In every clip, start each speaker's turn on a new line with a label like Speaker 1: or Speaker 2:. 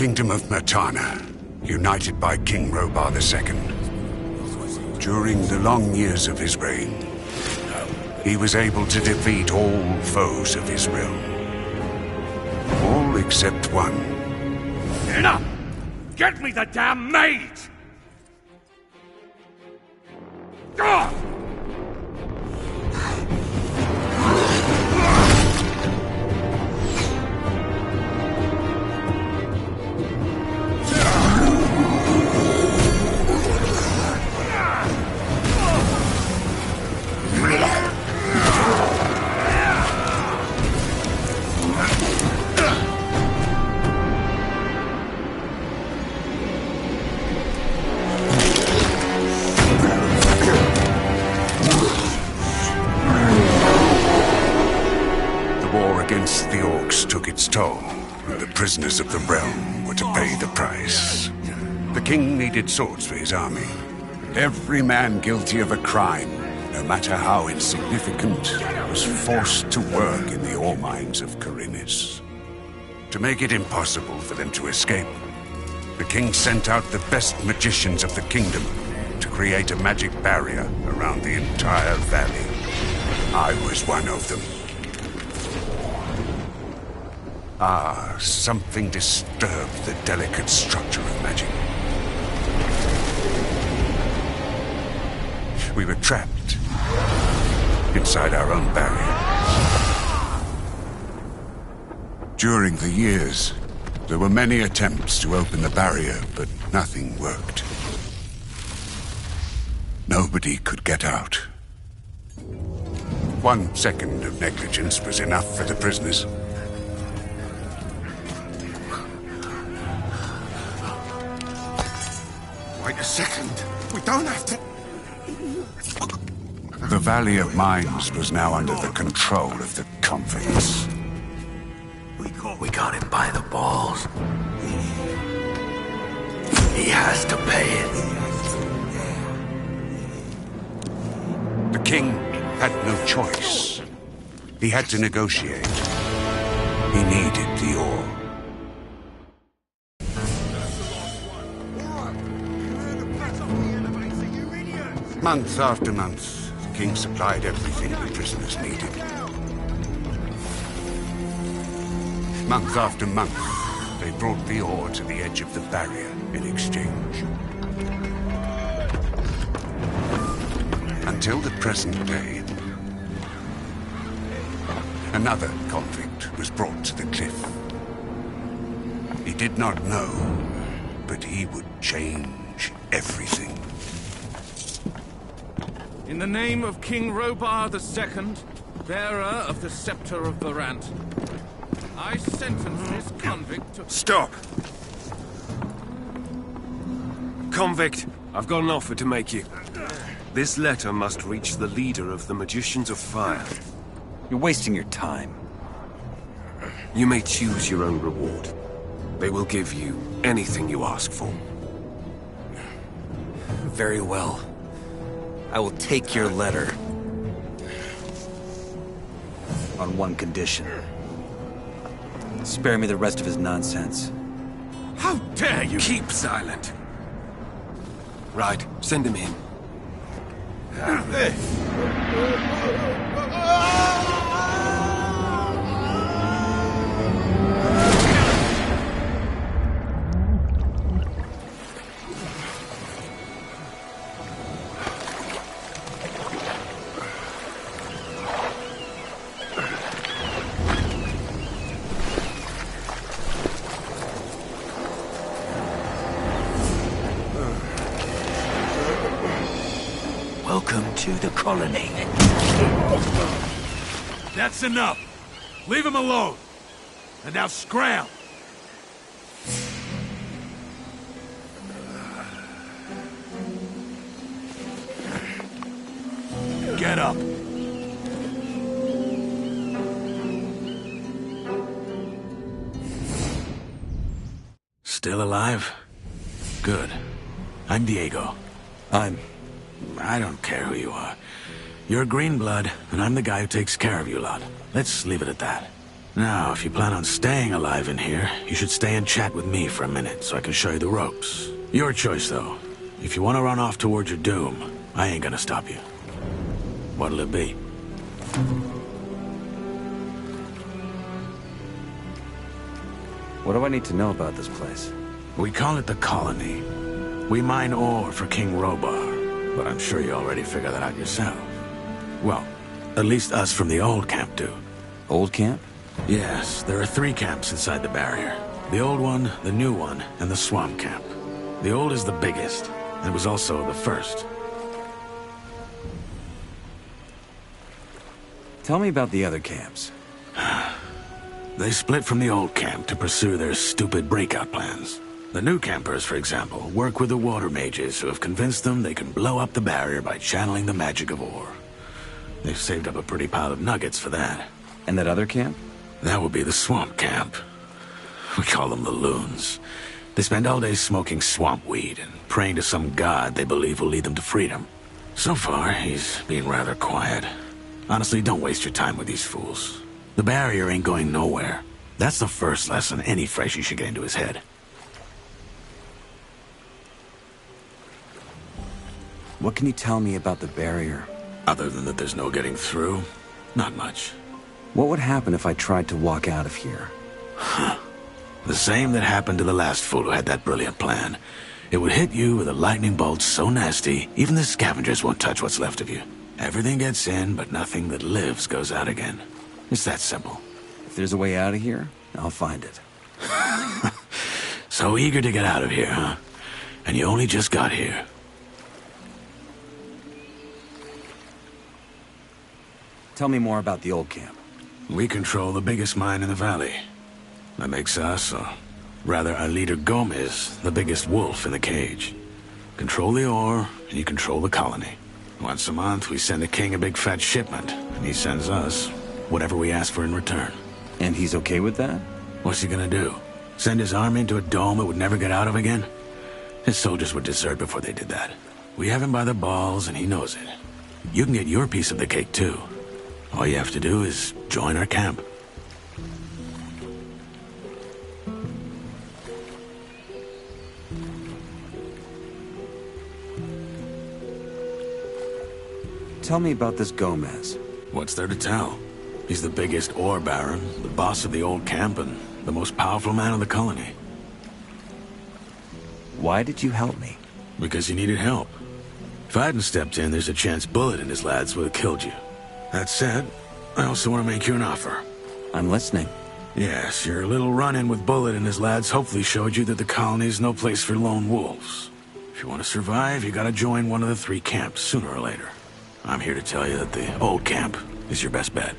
Speaker 1: kingdom of Mertana, united by King Robar II. During the long years of his reign, he was able to defeat all foes of his realm. All except one.
Speaker 2: Enough! Get me the damn maid! God!
Speaker 1: Against the orcs took its toll, and the prisoners of the realm were to pay the price. The king needed swords for his army. Every man guilty of a crime, no matter how insignificant, was forced to work in the ore mines of Khorinis. To make it impossible for them to escape, the king sent out the best magicians of the kingdom to create a magic barrier around the entire valley. I was one of them. Something disturbed the delicate structure of magic. We were trapped inside our own barrier. During the years, there were many attempts to open the barrier, but nothing worked. Nobody could get out. 1 second of negligence was enough for the prisoners.
Speaker 3: Wait a second. We don't have to...
Speaker 1: The Valley of Mines was now under the control of the convicts.
Speaker 3: We got him by the balls. He has to pay it.
Speaker 1: The king had no choice. He had to negotiate. He needed the ore. Month after month, the king supplied everything the prisoners needed. Month after month, they brought the ore to the edge of the barrier in exchange. Until the present day, another convict was brought to the cliff. He did not know, but he would change everything.
Speaker 4: In the name of King Robar II, bearer of the Scepter of Varant, I sentence this convict to...
Speaker 5: Stop! Convict, I've got an offer to make you. This letter must reach the leader of the Magicians of Fire.
Speaker 6: You're wasting your time.
Speaker 5: You may choose your own reward. They will give you anything you ask for.
Speaker 6: Very well. I will take your letter. On one condition. Spare me the rest of his nonsense.
Speaker 5: How dare you! Keep silent. Right, send him in.
Speaker 3: Welcome to the colony.
Speaker 2: That's enough. Leave him alone. And now scram. Get up.
Speaker 3: Still alive? Good. I'm Diego. I don't care who you are. You're green blood, and I'm the guy who takes care of you lot. Let's leave it at that. Now, if you plan on staying alive in here, you should stay and chat with me for a minute so I can show you the ropes. Your choice, though. If you want to run off towards your doom, I ain't gonna stop you. What'll it be?
Speaker 6: What do I need to know about this place?
Speaker 3: We call it the Colony. We mine ore for King Robar, but I'm sure you already figured that out yourself. Well, at least us from the old camp do.
Speaker 6: Old camp?
Speaker 3: Yes, there are 3 camps inside the barrier. The old one, the new one, and the swamp camp. The old is the biggest, and it was also the first.
Speaker 6: Tell me about the other camps.
Speaker 3: They split from the old camp to pursue their stupid breakout plans. The new campers, for example, work with the water mages who have convinced them they can blow up the barrier by channeling the magic of ore. They've saved up a pretty pile of nuggets for that.
Speaker 6: And that other camp?
Speaker 3: That would be the swamp camp. We call them the loons. They spend all day smoking swamp weed and praying to some god they believe will lead them to freedom. So far, he's been rather quiet. Honestly, don't waste your time with these fools. The barrier ain't going nowhere. That's the first lesson any freshie should get into his head.
Speaker 6: What can you tell me about the barrier?
Speaker 3: Other than that there's no getting through, not much.
Speaker 6: What would happen if I tried to walk out of here?
Speaker 3: The same that happened to the last fool who had that brilliant plan. It would hit you with a lightning bolt so nasty, even the scavengers won't touch what's left of you. Everything gets in, but nothing that lives goes out again. It's that simple.
Speaker 6: If there's a way out of here, I'll find it.
Speaker 3: So eager to get out of here, huh? And you only just got here.
Speaker 6: Tell me more about the old camp.
Speaker 3: We control the biggest mine in the valley. That makes us, or rather our leader Gomez, the biggest wolf in the cage. Control the ore, and you control the colony. Once a month, we send the king a big fat shipment, and he sends us whatever we ask for in return.
Speaker 6: And he's okay with that?
Speaker 3: What's he gonna do? Send his army into a dome it would never get out of again? His soldiers would desert before they did that. We have him by the balls, and he knows it. You can get your piece of the cake, too. All you have to do is join our camp.
Speaker 6: Tell me about this Gomez.
Speaker 3: What's there to tell? He's the biggest ore baron, the boss of the old camp, and the most powerful man of the colony.
Speaker 6: Why did you help me?
Speaker 3: Because he needed help. If I hadn't stepped in, there's a chance Bullet and his lads would have killed you. That said, I also want to make you an offer.
Speaker 6: I'm listening.
Speaker 3: Yes, your little run-in with Bullet and his lads hopefully showed you that the colony's no place for lone wolves. If you want to survive, you gotta join one of the 3 camps sooner or later. I'm here to tell you that the old camp is your best bet.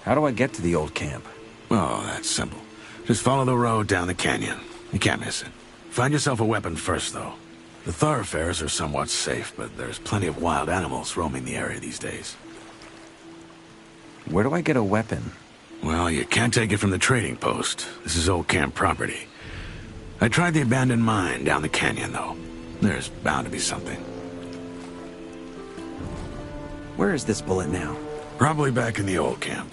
Speaker 6: How do I get to the old camp?
Speaker 3: Oh, that's simple. Just follow the road down the canyon. You can't miss it. Find yourself a weapon first, though. The thoroughfares are somewhat safe, but there's plenty of wild animals roaming the area these days.
Speaker 6: Where do I get a weapon?
Speaker 3: Well, you can't take it from the trading post. This is old camp property. I tried the abandoned mine down the canyon, though. There's bound to be something.
Speaker 6: Where is this Bullet now?
Speaker 3: Probably back in the old camp.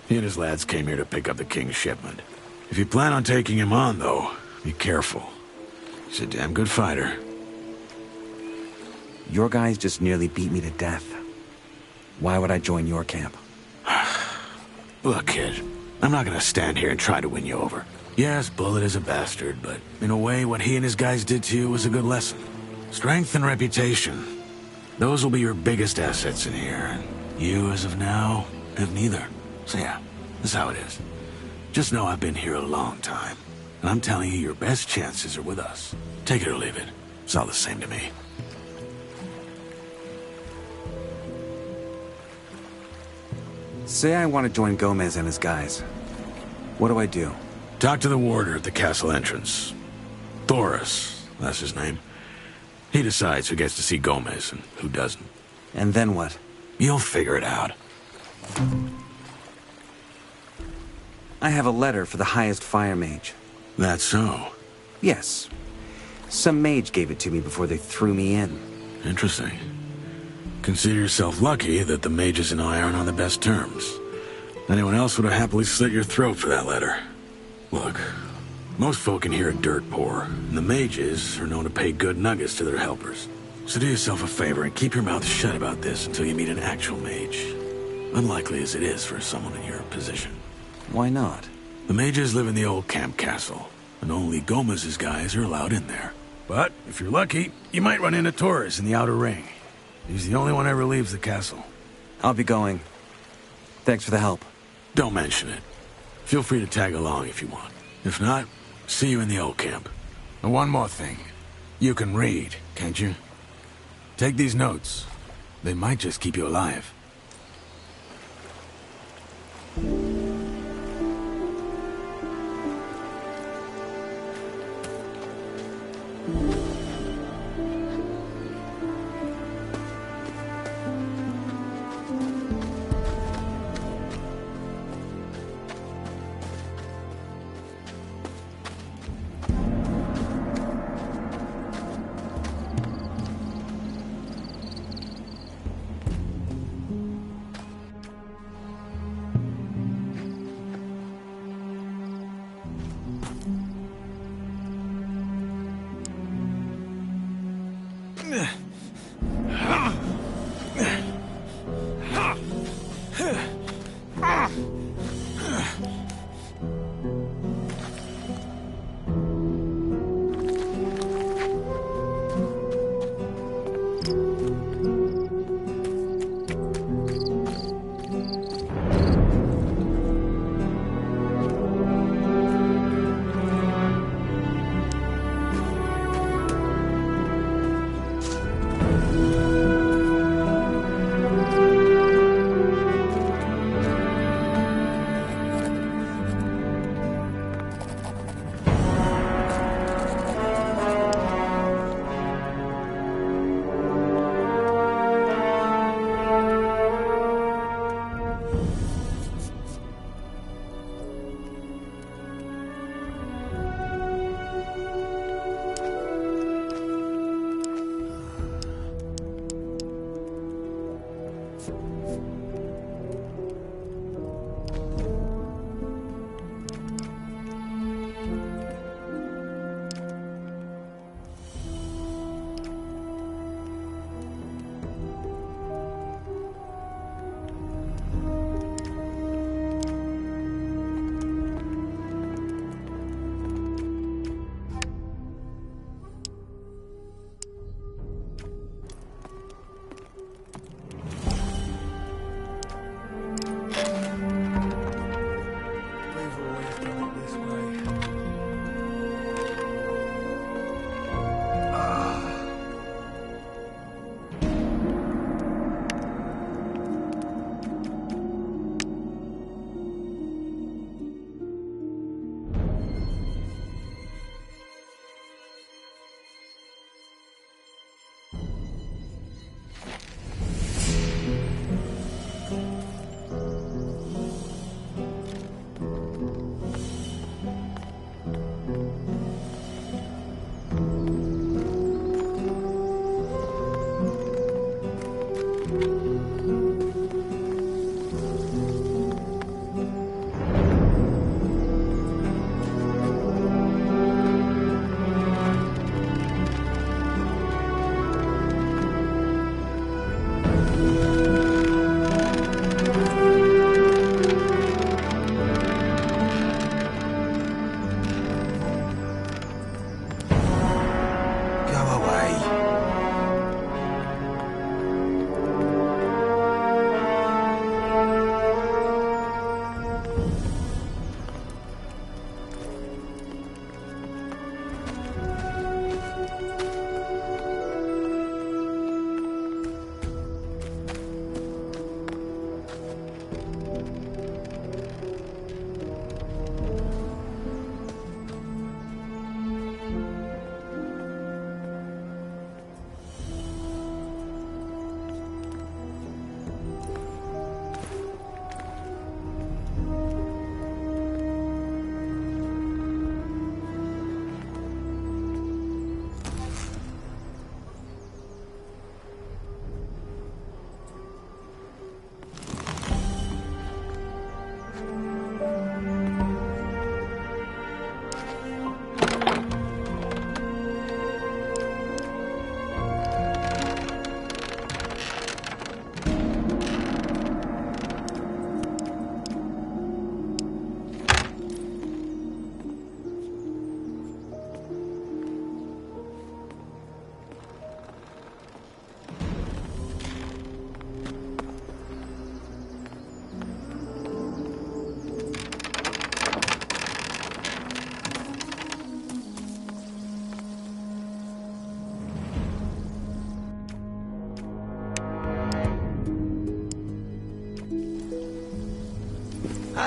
Speaker 3: He and his lads came here to pick up the king's shipment. If you plan on taking him on, though, be careful. He's a damn good fighter.
Speaker 6: Your guys just nearly beat me to death. Why would I join your camp?
Speaker 3: Look, kid, I'm not gonna stand here and try to win you over. Yes, Bullet is a bastard, but in a way, what he and his guys did to you was a good lesson. Strength and reputation. Those will be your biggest assets in here, and you, as of now, have neither. So yeah, that's how it is. Just know I've been here a long time, and I'm telling you, your best chances are with us. Take it or leave it. It's all the same to me.
Speaker 6: Say I want to join Gomez and his guys. What do I do?
Speaker 3: Talk to the warder at the castle entrance. Thoris, that's his name. He decides who gets to see Gomez and who doesn't.
Speaker 6: And then what?
Speaker 3: You'll figure it out.
Speaker 6: I have a letter for the highest fire mage.
Speaker 3: That's so.
Speaker 6: Yes. Some mage gave it to me before they threw me in.
Speaker 3: Interesting. Consider yourself lucky that the mages and I aren't on the best terms. Anyone else would have happily slit your throat for that letter. Look, most folk in here are dirt poor, and the mages are known to pay good nuggets to their helpers. So do yourself a favor and keep your mouth shut about this until you meet an actual mage. Unlikely as it is for someone in your position.
Speaker 6: Why not?
Speaker 3: The mages live in the old camp castle, and only Gomez's guys are allowed in there. But if you're lucky, you might run into Torres in the outer ring. He's the only one ever leaves the castle.
Speaker 6: I'll be going. Thanks for the help.
Speaker 3: Don't mention it. Feel free to tag along if you want. If not, see you in the old camp. And one more thing. You can read, can't you? Take these notes. They might just keep you alive.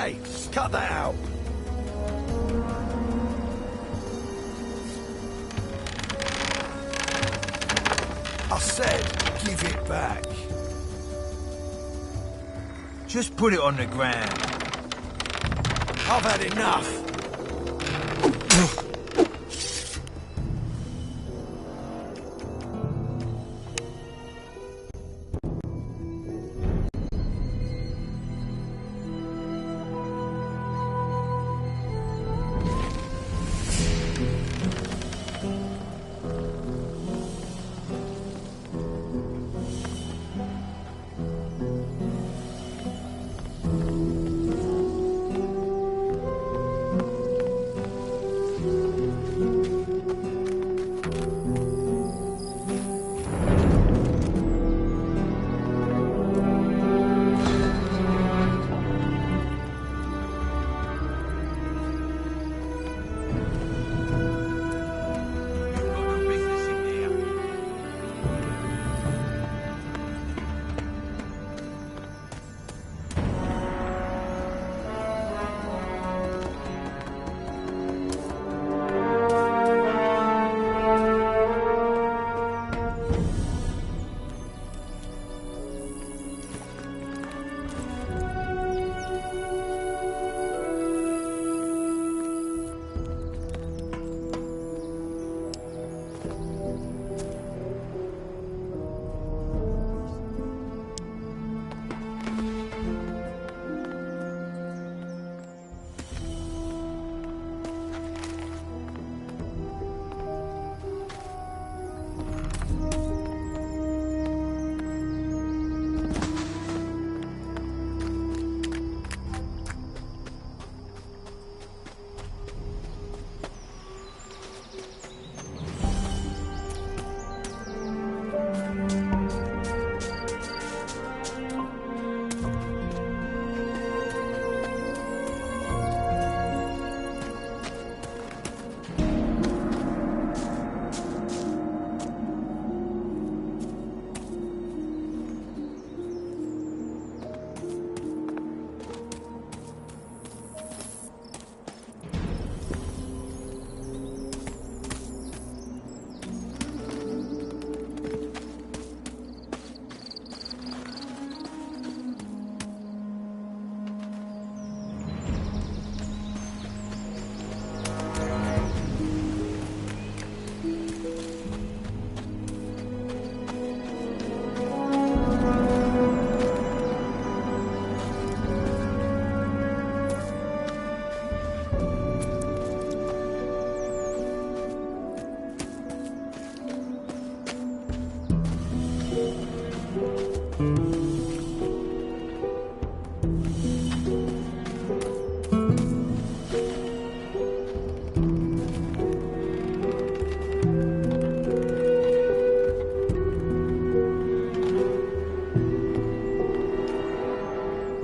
Speaker 7: Hey, cut that out. I said, give it back.
Speaker 8: Just put it on the ground.
Speaker 7: I've had enough.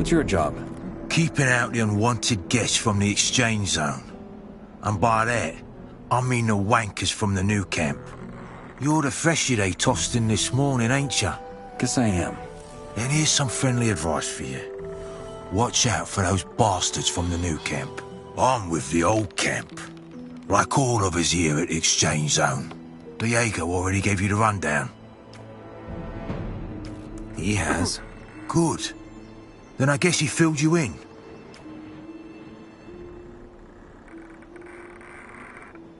Speaker 6: What's your job?
Speaker 8: Keeping out the unwanted guests from the exchange zone. And by that, I mean the wankers from the new camp. You're the freshie they tossed in this morning, ain't ya?
Speaker 6: Guess I am.
Speaker 8: Then here's some friendly advice for you. Watch out for those bastards from the new camp. I'm with the old camp. Like all of us here at the exchange zone. Diego already gave you the rundown.
Speaker 6: He has.
Speaker 8: Good. Then I guess he filled you in.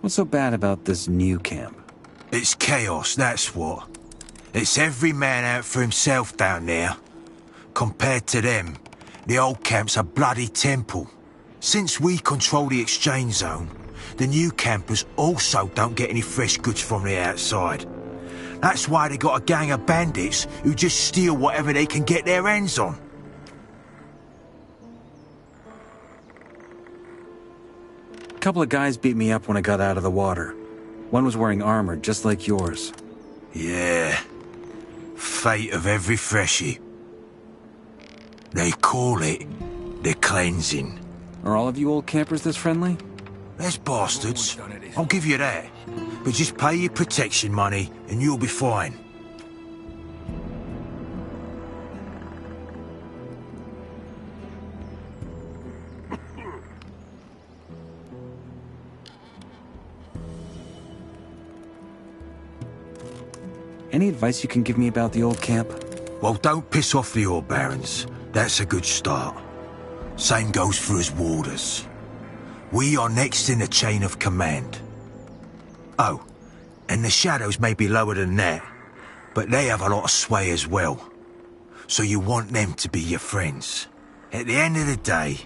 Speaker 6: What's so bad about this new camp?
Speaker 8: It's chaos, that's what. It's every man out for himself down there. Compared to them, the old camp's a bloody temple. Since we control the exchange zone, the new campers also don't get any fresh goods from the outside. That's why they got a gang of bandits who just steal whatever they can get their hands on.
Speaker 6: A couple of guys beat me up when I got out of the water. One was wearing armor, just like yours.
Speaker 8: Yeah. Fate of every freshie. They call it the cleansing.
Speaker 6: Are all of you old campers this friendly?
Speaker 8: There's bastards. I'll give you that. But just pay your protection money and you'll be fine.
Speaker 6: Any advice you can give me about the old camp?
Speaker 8: Well, don't piss off the Ore Barons. That's a good start. Same goes for us warders. We are next in the chain of command. Oh, and the Shadows may be lower than that, but they have a lot of sway as well. So you want them to be your friends. At the end of the day,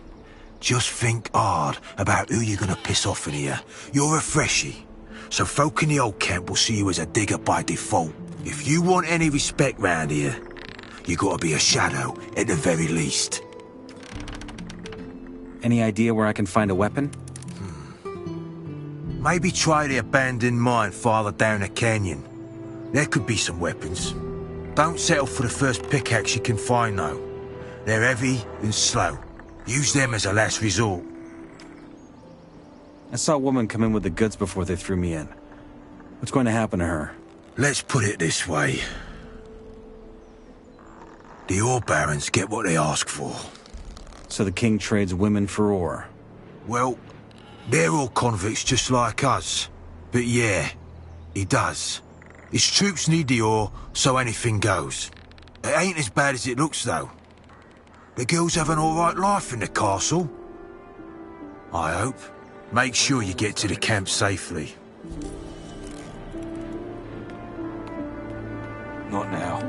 Speaker 8: just think hard about who you're gonna piss off in here. You're a freshie, so folk in the old camp will see you as a digger by default. If you want any respect round here, you gotta be a Shadow at the very least.
Speaker 6: Any idea where I can find a weapon?
Speaker 8: Maybe try the abandoned mine farther down the canyon. There could be some weapons. Don't settle for the first pickaxe you can find, though. They're heavy and slow. Use them as a last resort.
Speaker 6: I saw a woman come in with the goods before they threw me in. What's going to happen to her?
Speaker 8: Let's put it this way. The Ore Barons get what they ask for.
Speaker 6: So the king trades women for ore.
Speaker 8: Well, they're all convicts just like us. But yeah, he does. His troops need the ore, so anything goes. It ain't as bad as it looks, though. The girls have an alright life in the castle. I hope. Make sure you get to the camp safely.
Speaker 6: Not now.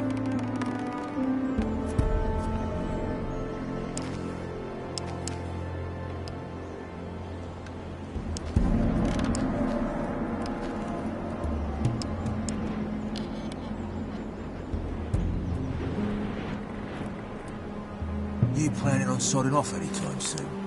Speaker 8: You planning on sodding off anytime soon?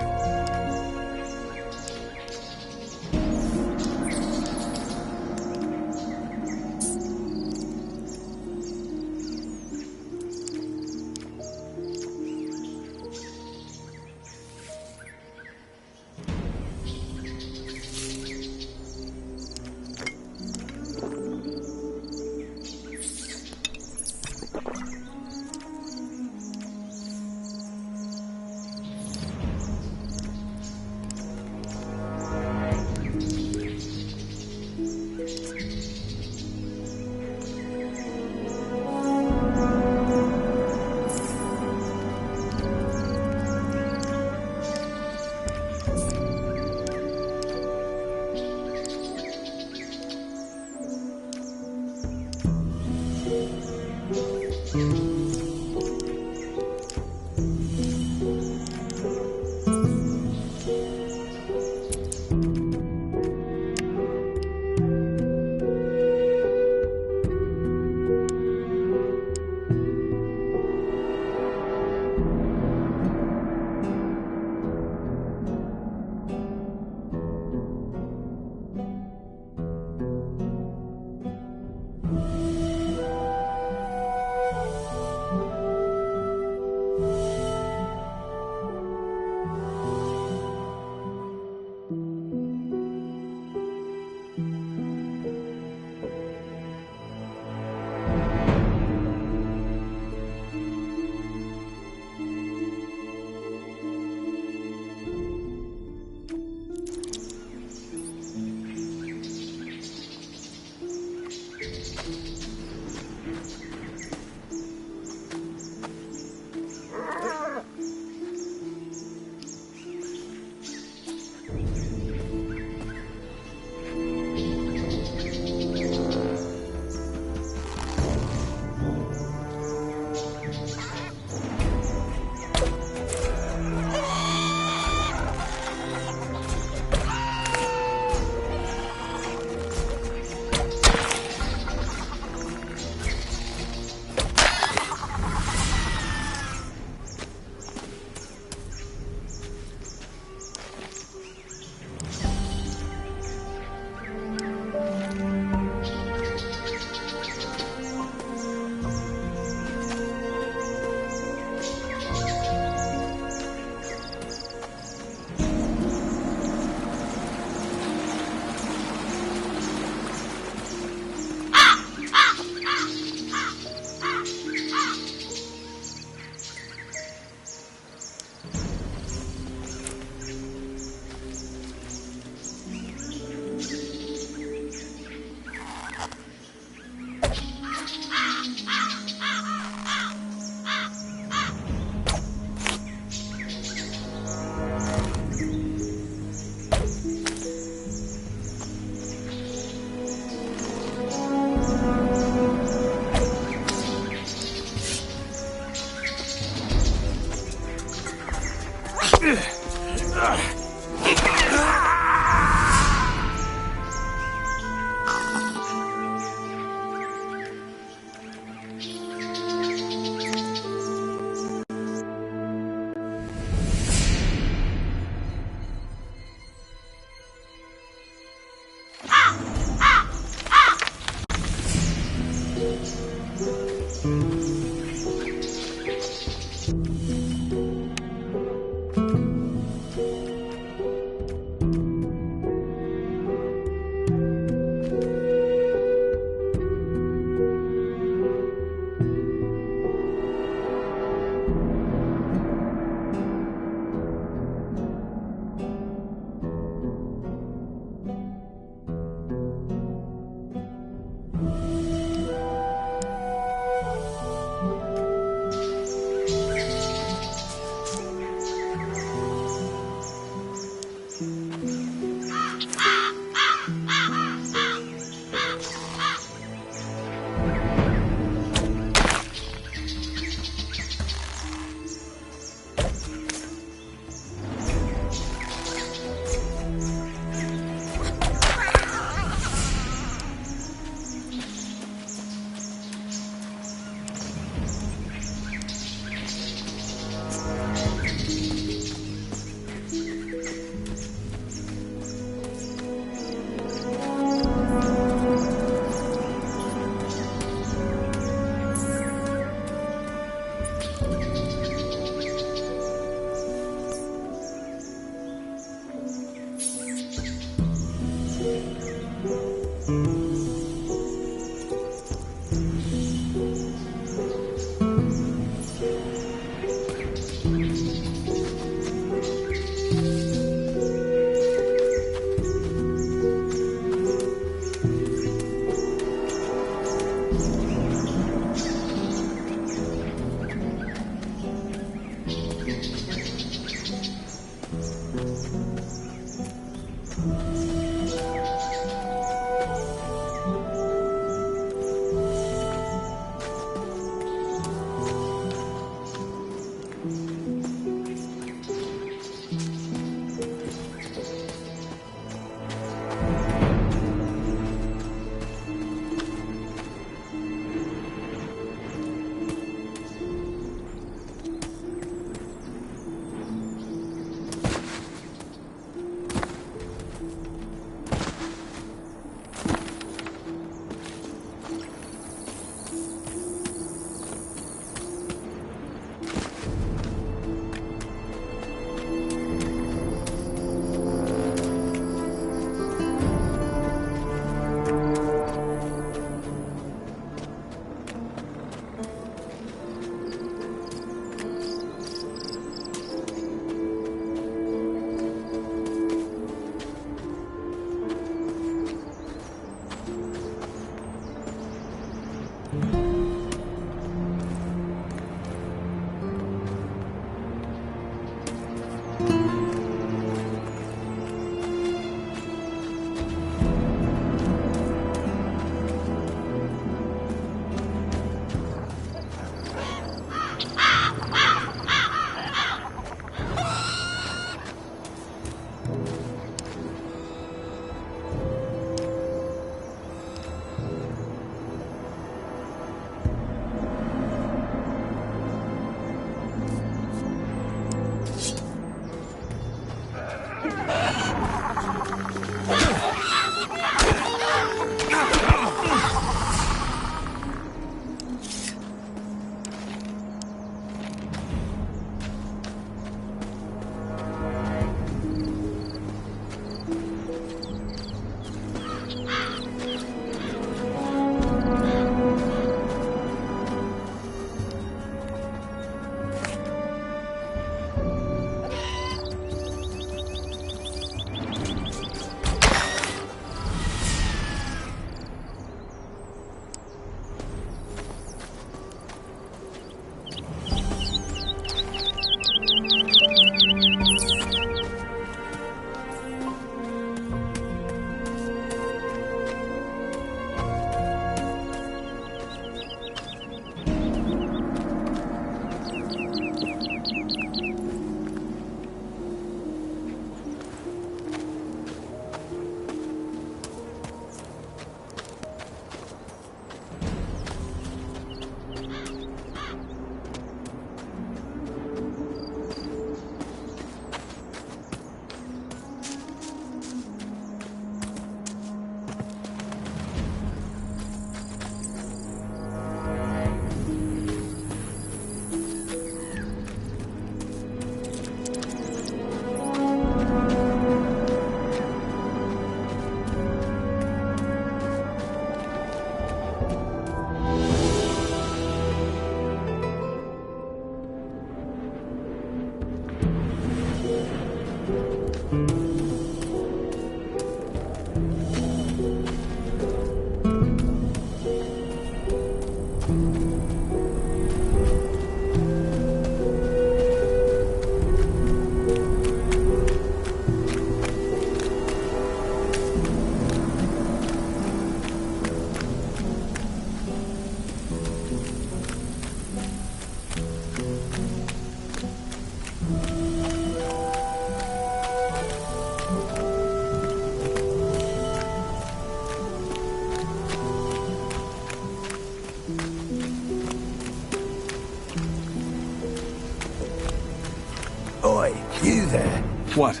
Speaker 7: there.
Speaker 6: What?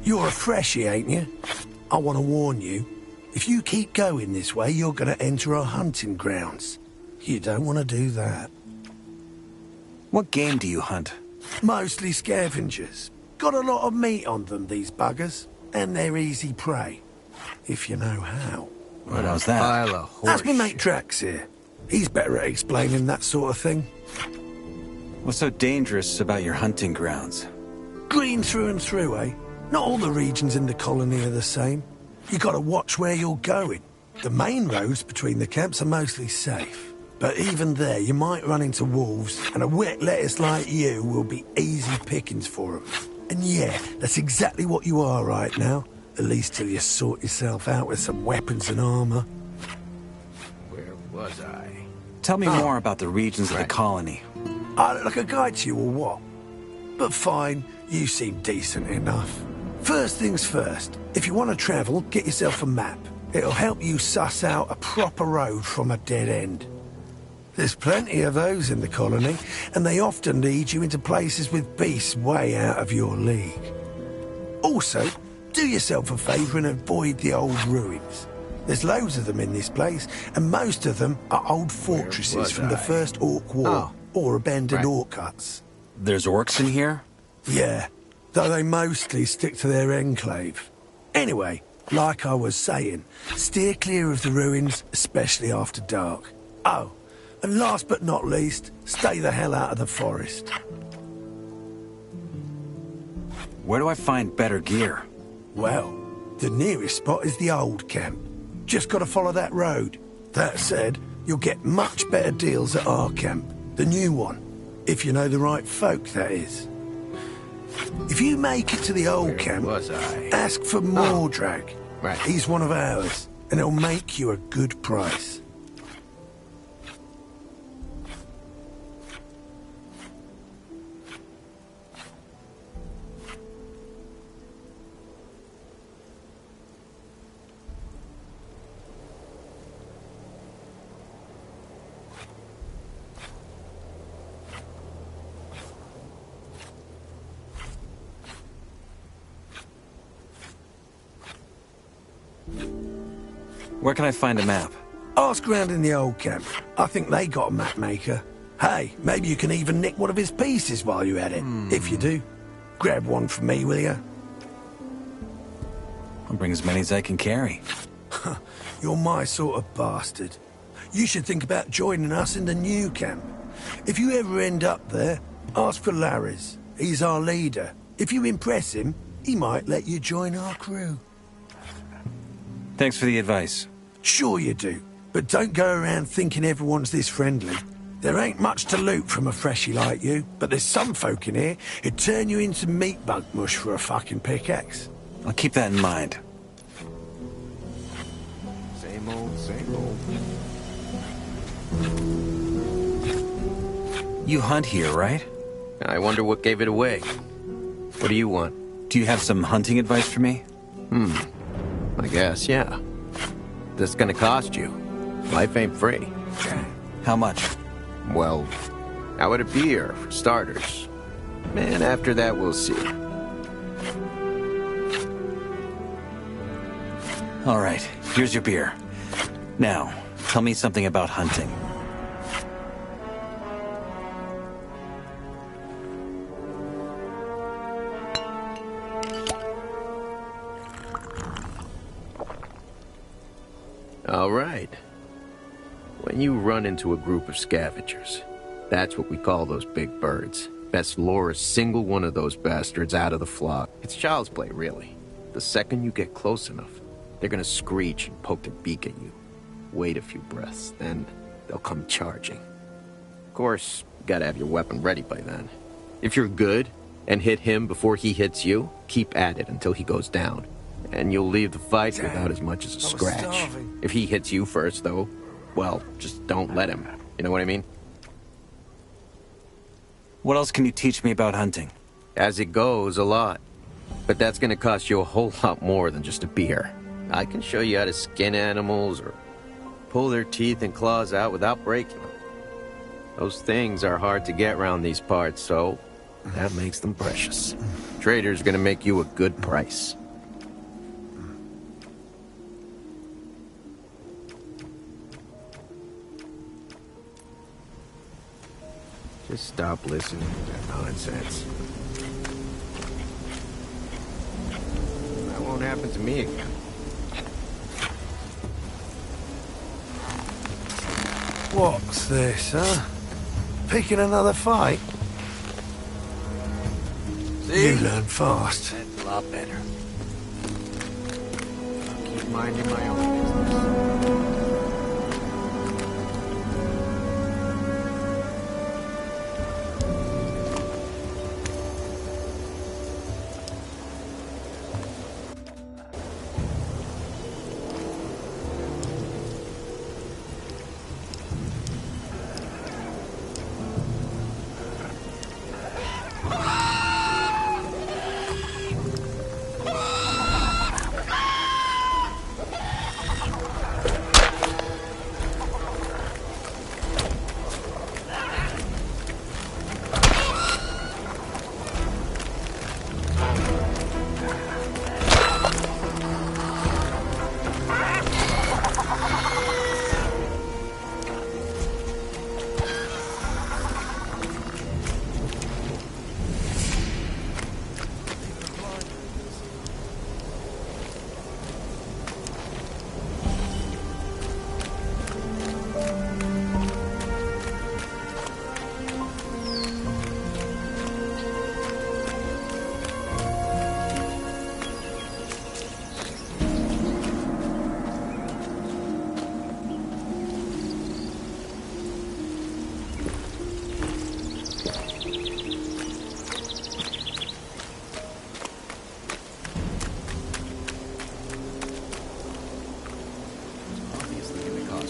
Speaker 7: You're a freshie, ain't you? I want to warn you. If you keep going this way, you're going to enter our hunting grounds. You don't want to do that.
Speaker 6: What game do you hunt?
Speaker 7: Mostly scavengers. Got a lot of meat on them, these buggers. And they're easy prey. If you know how.
Speaker 6: What was that?
Speaker 9: Pile of horse
Speaker 7: That's me mate
Speaker 9: shit.
Speaker 7: Drax here. He's better at explaining that sort of thing.
Speaker 6: What's so dangerous about your hunting grounds?
Speaker 7: Green through and through, eh? Not all the regions in the colony are the same. You gotta watch where you're going. The main roads between the camps are mostly safe. But even there, you might run into wolves, and a wet lettuce like you will be easy pickings for them. And yeah, that's exactly what you are right now. At least till you sort yourself out with some weapons and armor.
Speaker 9: Where was I?
Speaker 6: Tell me more about the regions of the colony.
Speaker 7: I look like a guide to you or what? But fine, you seem decent enough. First things first, if you want to travel, get yourself a map. It'll help you suss out a proper road from a dead end. There's plenty of those in the colony, and they often lead you into places with beasts way out of your league. Also, do yourself a favour and avoid the old ruins. There's loads of them in this place, and most of them are old fortresses from the First Orc War, or abandoned orc huts.
Speaker 6: There's orcs in here?
Speaker 7: Yeah, though they mostly stick to their enclave. Anyway, like I was saying, steer clear of the ruins, especially after dark. Oh, and last but not least, stay the hell out of the forest.
Speaker 6: Where do I find better gear?
Speaker 7: Well, the nearest spot is the old camp. Just gotta follow that road. That said, you'll get much better deals at our camp, the new one. If you know the right folk, that is. If you make it to the old camp, ask for Mordrag.
Speaker 9: Right.
Speaker 7: He's one of ours, and he'll make you a good price.
Speaker 6: Where can I find a map?
Speaker 7: Ask around in the old camp. I think they got a map maker. Hey, maybe you can even nick one of his pieces while you're at it. If you do, grab one from me, will you?
Speaker 6: I'll bring as many as I can carry.
Speaker 7: You're my sort of bastard. You should think about joining us in the new camp. If you ever end up there, ask for Larry's. He's our leader. If you impress him, he might let you join our crew.
Speaker 6: Thanks for the advice.
Speaker 7: Sure you do, but don't go around thinking everyone's this friendly. There ain't much to loot from a freshie like you, but there's some folk in here who'd turn you into meat bug mush for a fucking pickaxe.
Speaker 6: I'll keep that in mind.
Speaker 9: Same old, same old.
Speaker 6: You hunt here, right?
Speaker 9: I wonder what gave it away. What do you want?
Speaker 6: Do you have some hunting advice for me?
Speaker 9: I guess, yeah. This is gonna cost you. Life ain't free.
Speaker 6: How much?
Speaker 9: Well, how would it be here, for starters? And after that, we'll see.
Speaker 6: All right, here's your beer. Now, tell me something about hunting.
Speaker 9: All right. When you run into a group of scavengers, that's what we call those big birds. Best lure a single one of those bastards out of the flock. It's child's play, really. The second you get close enough, they're gonna screech and poke their beak at you. Wait a few breaths, then they'll come charging. Of course, you gotta have your weapon ready by then. If you're good and hit him before he hits you, keep at it until he goes down. And you'll leave the fight without as much as a scratch. If he hits you first, though, well, just don't let him. You know what I mean?
Speaker 6: What else can you teach me about hunting?
Speaker 9: As it goes, a lot. But that's gonna cost you a whole lot more than just a beer. I can show you how to skin animals or pull their teeth and claws out without breaking them. Those things are hard to get around these parts, so That makes them precious. Trader's gonna make you a good price. Just stop listening to that nonsense. That won't happen to me again.
Speaker 7: What's this, huh? Picking another fight?
Speaker 9: See?
Speaker 7: You learn fast.
Speaker 9: That's a lot better. I'll keep minding my own business.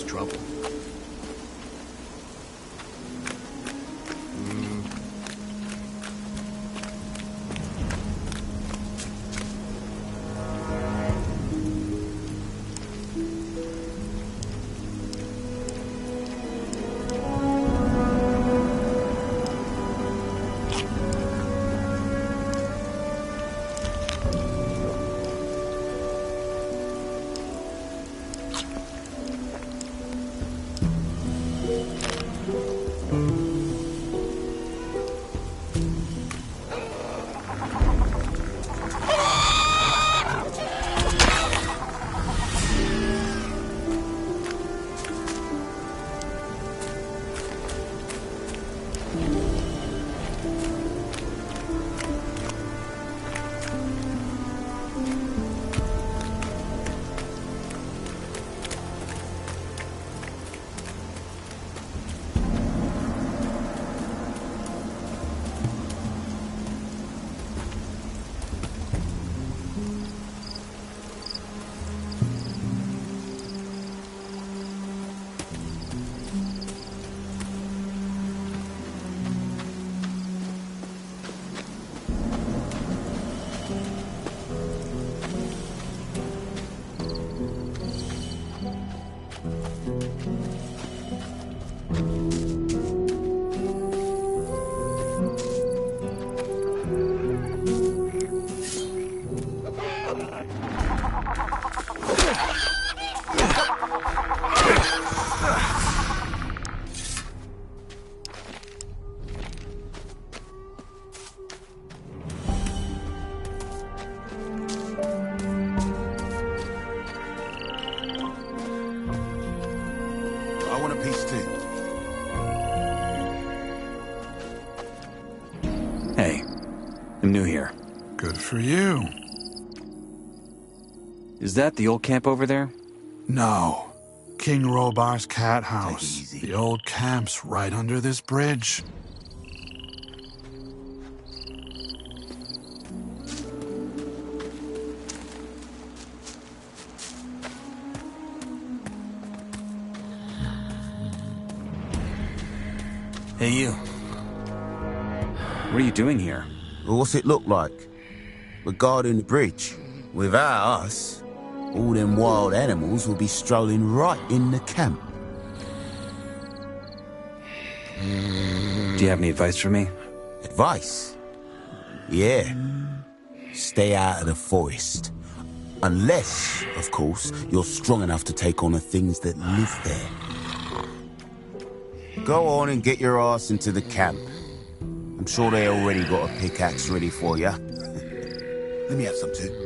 Speaker 9: Trouble.
Speaker 6: I'm new here.
Speaker 10: Good for you.
Speaker 6: Is that the old camp over there?
Speaker 10: No. King Robar's cat house. The old camp's right under this bridge.
Speaker 11: Hey, you.
Speaker 6: What are you doing here?
Speaker 11: Well, what's it look like? We're guarding the bridge. Without us, all them wild animals will be strolling right in the camp.
Speaker 6: Do you have any advice for me?
Speaker 11: Advice? Yeah. Stay out of the forest. Unless, of course, you're strong enough to take on the things that live there. Go on and get your ass into the camp. I'm sure they already got a pickaxe ready for you. Let me have some too.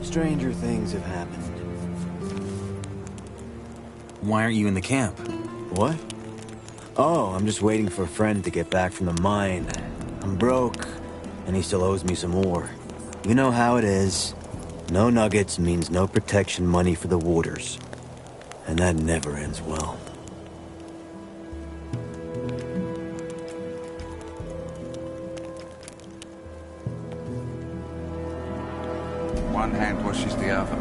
Speaker 12: Stranger things have happened.
Speaker 6: Why aren't you in the camp?
Speaker 12: What? Oh, I'm just waiting for a friend to get back from the mine. I'm broke, and he still owes me some more. You know how it is. No nuggets means no protection money for the warders. And that never ends well.
Speaker 13: One hand washes the other.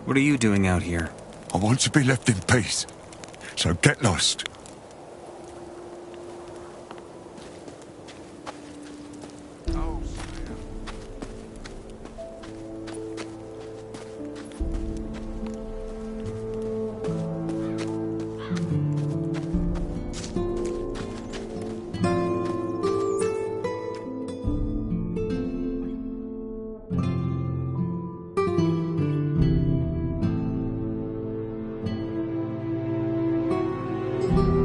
Speaker 6: What are you doing out here?
Speaker 1: I want to be left in peace, so get lost.
Speaker 14: You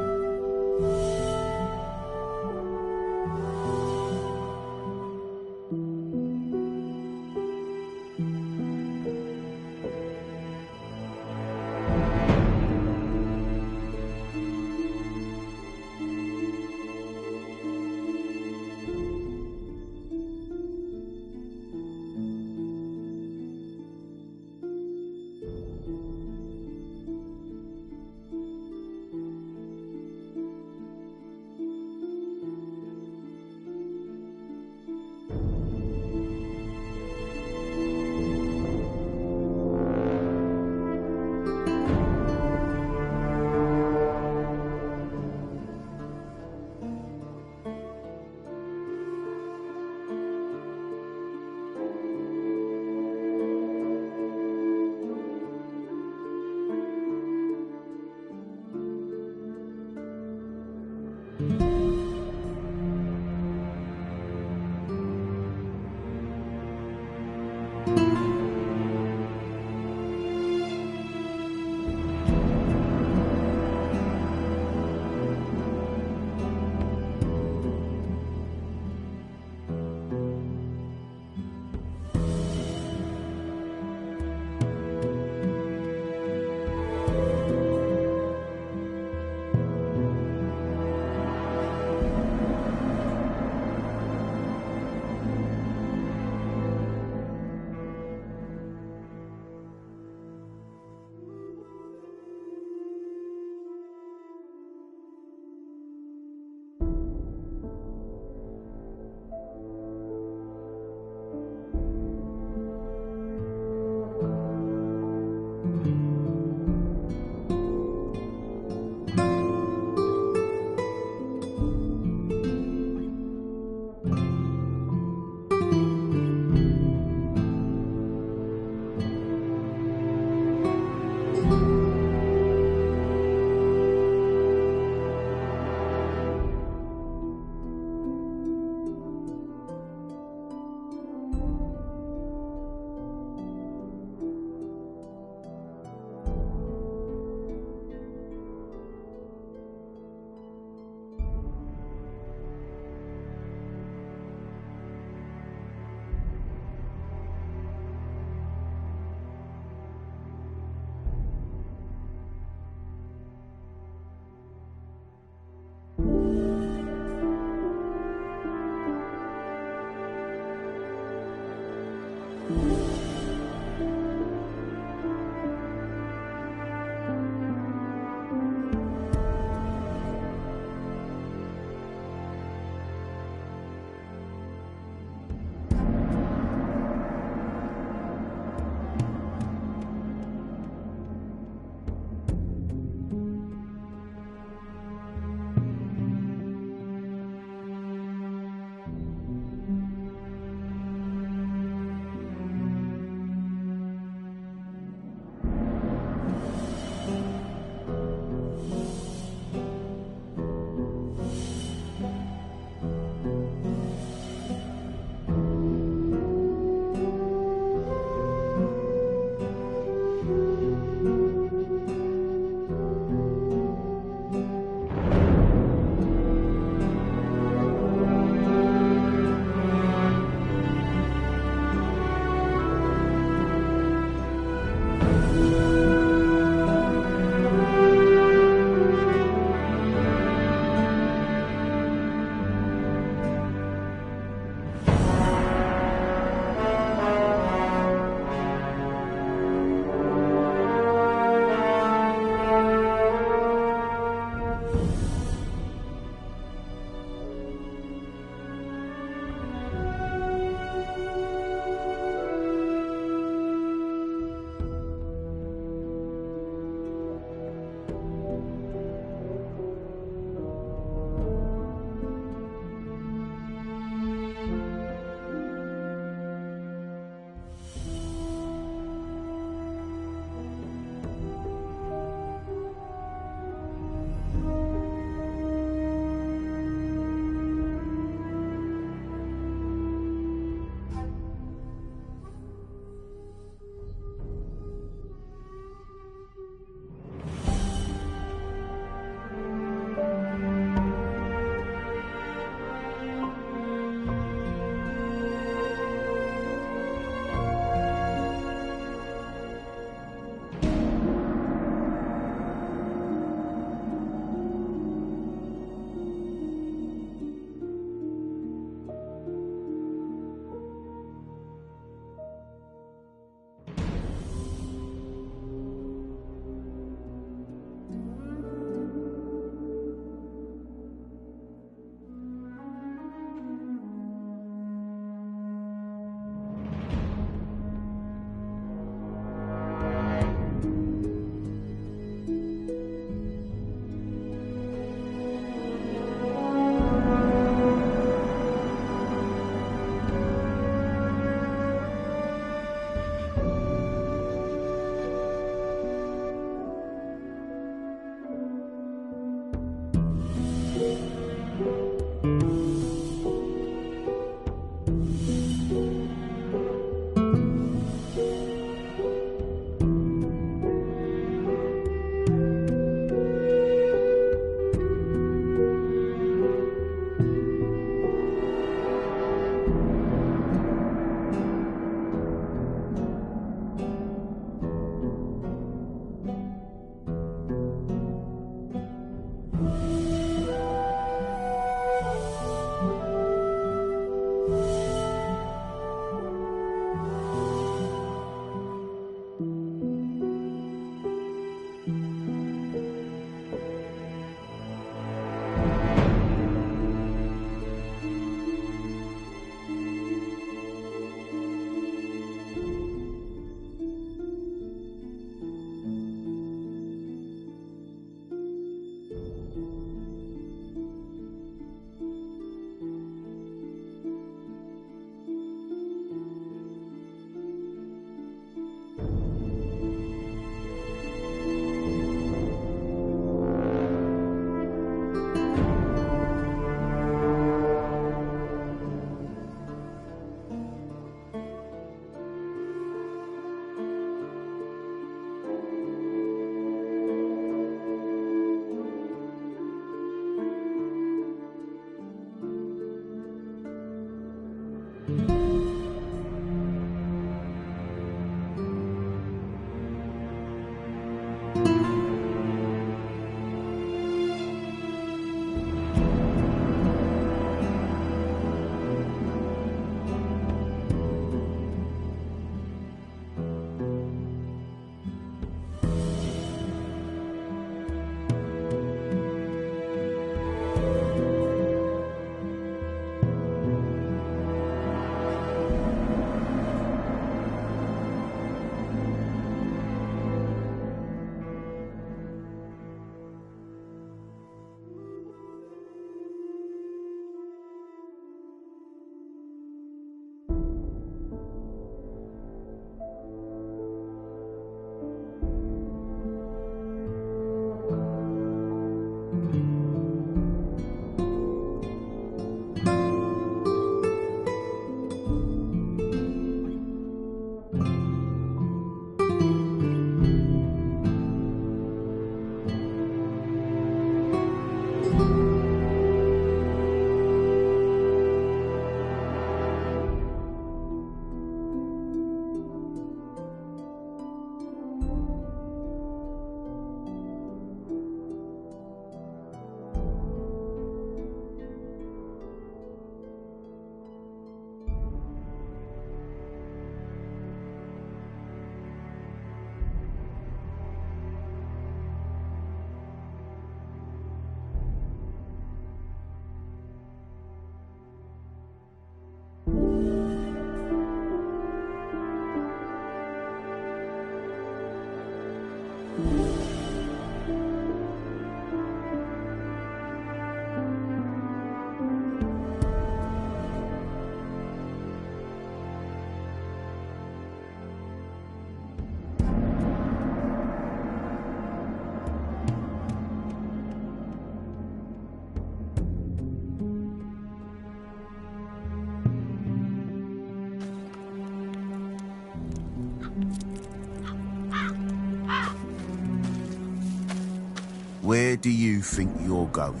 Speaker 11: Where do you think you're going?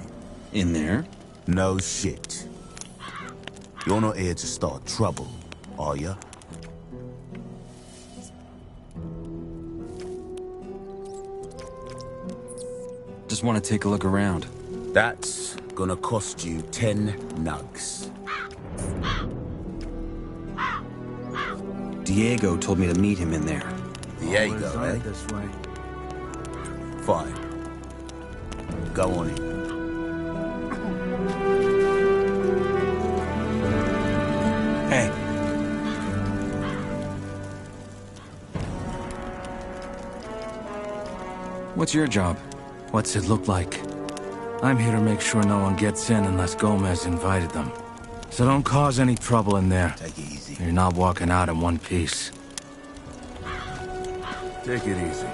Speaker 6: In there?
Speaker 11: No shit. You're not here to start trouble, are you?
Speaker 6: Just want to take a look around.
Speaker 11: That's gonna cost you 10 nugs.
Speaker 6: Diego told me to meet him in there.
Speaker 11: Diego, eh?
Speaker 7: This way.
Speaker 11: Fine. Go on in.
Speaker 6: Hey. What's your job?
Speaker 4: What's it look like? I'm here to make sure no one gets in unless Gomez invited them. So don't cause any trouble in there.
Speaker 11: Take it easy.
Speaker 4: You're not walking out in one piece.
Speaker 2: Take it easy.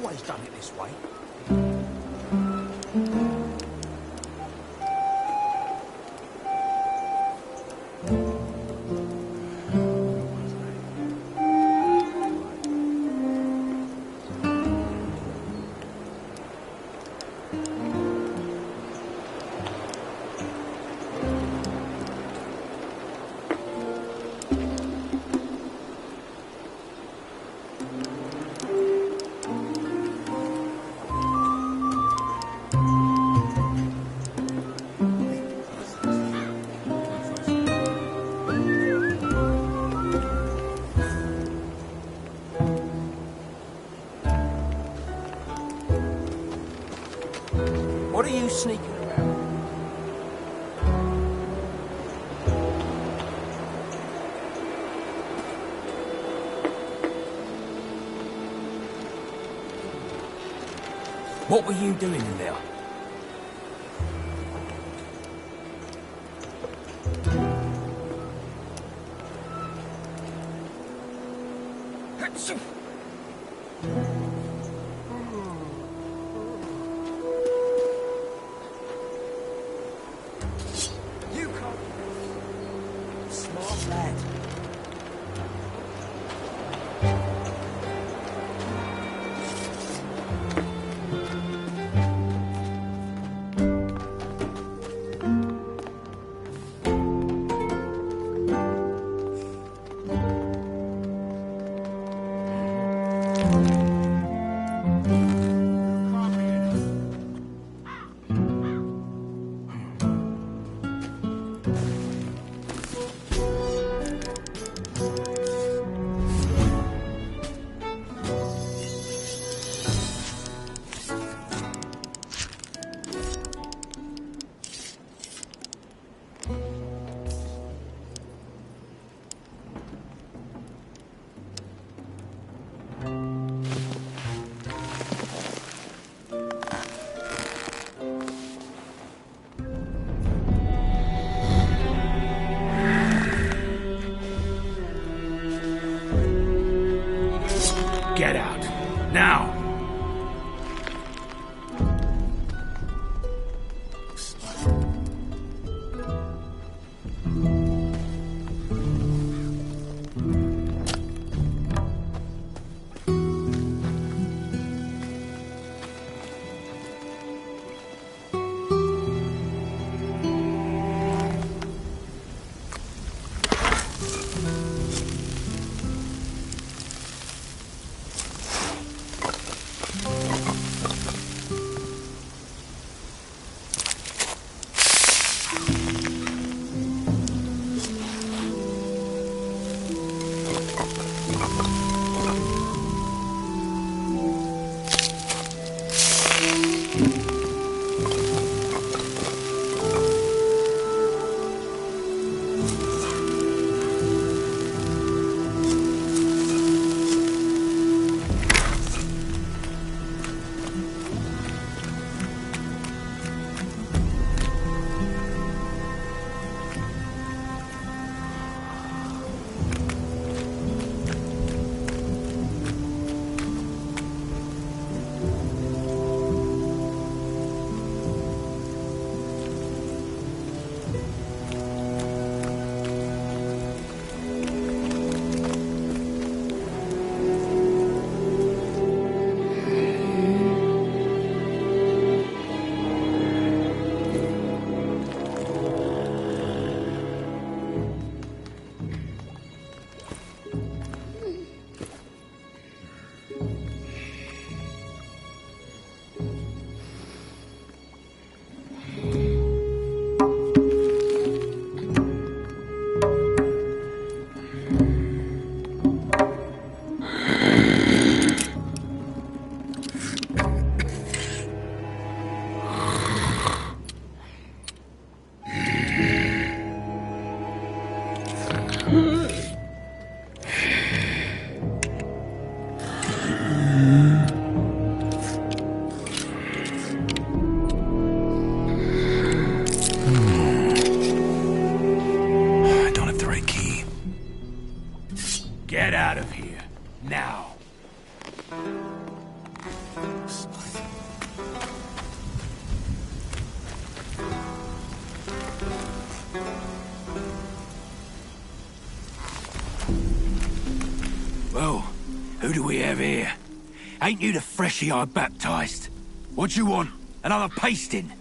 Speaker 8: always done it this way.
Speaker 14: What are you sneaking around? What were you doing in there? You can't. Smart lad.
Speaker 2: Get out. Now!
Speaker 14: do we have here? Ain't you the freshie I baptized? What you want? Another pasting?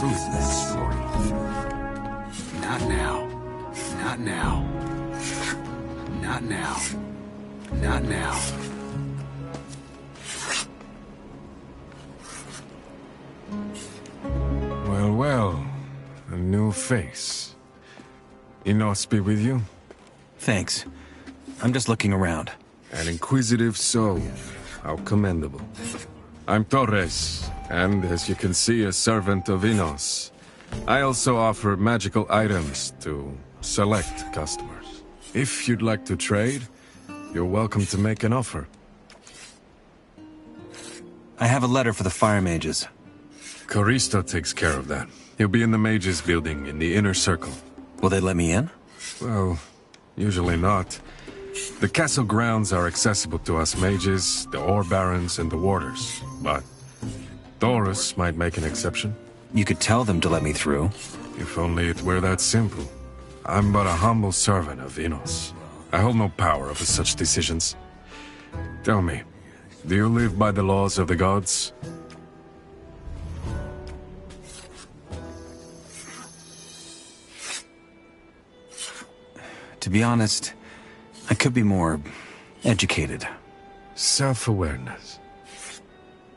Speaker 2: truth in that story. Not now. Not now. Not now. Not now.
Speaker 15: Well, well. A new face. Enos be with you?
Speaker 6: Thanks. I'm just looking around.
Speaker 15: An inquisitive soul. How commendable. I'm Torres, and as you can see, a servant of Enos. I also offer magical items to select customers. If you'd like to trade, you're welcome to make an offer.
Speaker 6: I have a letter for the fire mages.
Speaker 15: Coristo takes care of that. He'll be in the mages building in the inner circle.
Speaker 6: Will they let me in?
Speaker 15: Well, usually not. The castle grounds are accessible to us mages, the ore barons, and the warders. But Taurus might make an exception.
Speaker 6: You could tell them to let me through.
Speaker 15: If only it were that simple. I'm but a humble servant of Enos. I hold no power over such decisions. Tell me, do you live by the laws of the gods?
Speaker 6: To be honest, I could be more educated.
Speaker 15: Self-awareness.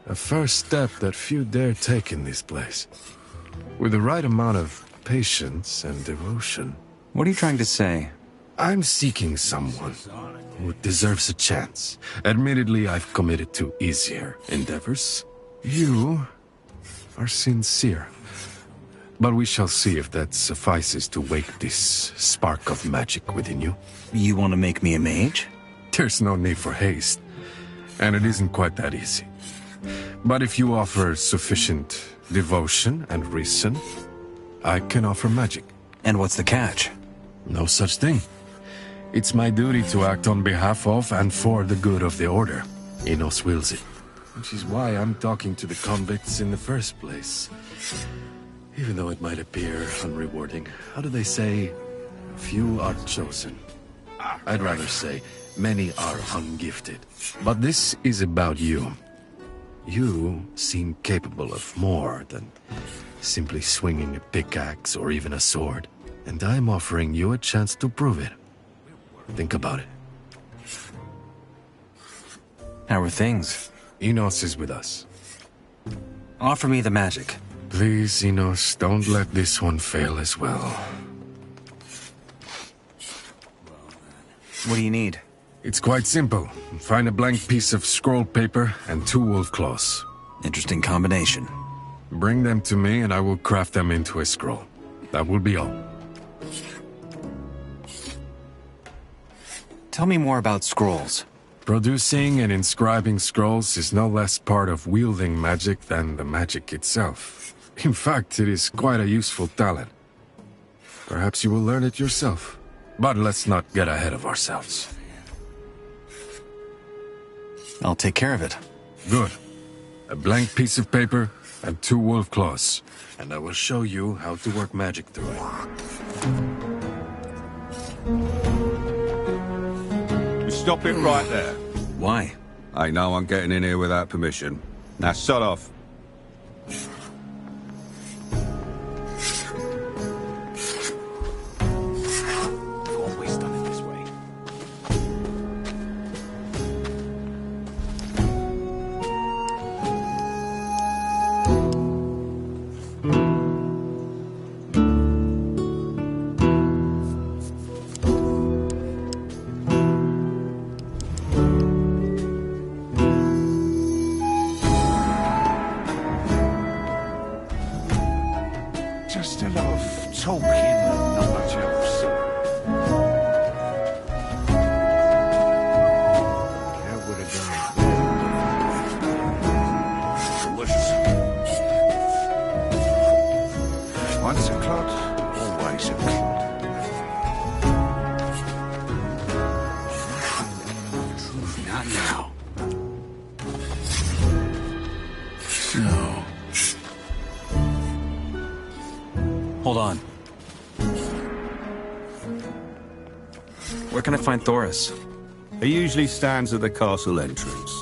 Speaker 15: A first step that few dare take in this place. With the right amount of patience and devotion.
Speaker 6: What are you trying to say?
Speaker 15: I'm seeking someone who deserves a chance. Admittedly, I've committed to easier endeavors. You are sincere. But we shall see if that suffices to wake this spark of magic within you.
Speaker 6: You want to make me a mage?
Speaker 15: There's no need for haste. And it isn't quite that easy. But if you offer sufficient devotion and reason, I can offer magic.
Speaker 6: And what's the catch?
Speaker 15: No such thing. It's my duty to act on behalf of and for the good of the Order. Enos wills it. Which is why I'm talking to the convicts in the first place. Even though it might appear unrewarding. How do they say? Few are chosen. I'd rather say many are ungifted. But this is about you. You seem capable of more than simply swinging a pickaxe or even a sword. And I'm offering you a chance to prove it. Think about it.
Speaker 6: How are things?
Speaker 15: Enos is with us.
Speaker 6: Offer me the magic.
Speaker 15: Please, Enos, don't let this one fail as well.
Speaker 6: What do you need?
Speaker 15: It's quite simple. Find a blank piece of scroll paper and 2 wolf claws.
Speaker 6: Interesting combination.
Speaker 15: Bring them to me and I will craft them into a scroll. That will be all.
Speaker 6: Tell me more about scrolls.
Speaker 15: Producing and inscribing scrolls is no less part of wielding magic than the magic itself. In fact, it is quite a useful talent. Perhaps you will learn it yourself. But let's not get ahead of ourselves.
Speaker 6: I'll take care of it.
Speaker 15: Good. A blank piece of paper and 2 wolf claws. And I will show you how to work magic through it.
Speaker 16: You stop it right there.
Speaker 6: Why?
Speaker 16: Ain't no one getting in here without permission. Now shut off.
Speaker 6: Always done it this way.
Speaker 1: Just a lot of talking and not much else. How would it go? Delicious. Once a clod, always a clod. Not now. So...
Speaker 6: Hold on. Where can I find Thoris?
Speaker 16: He usually stands at the castle entrance.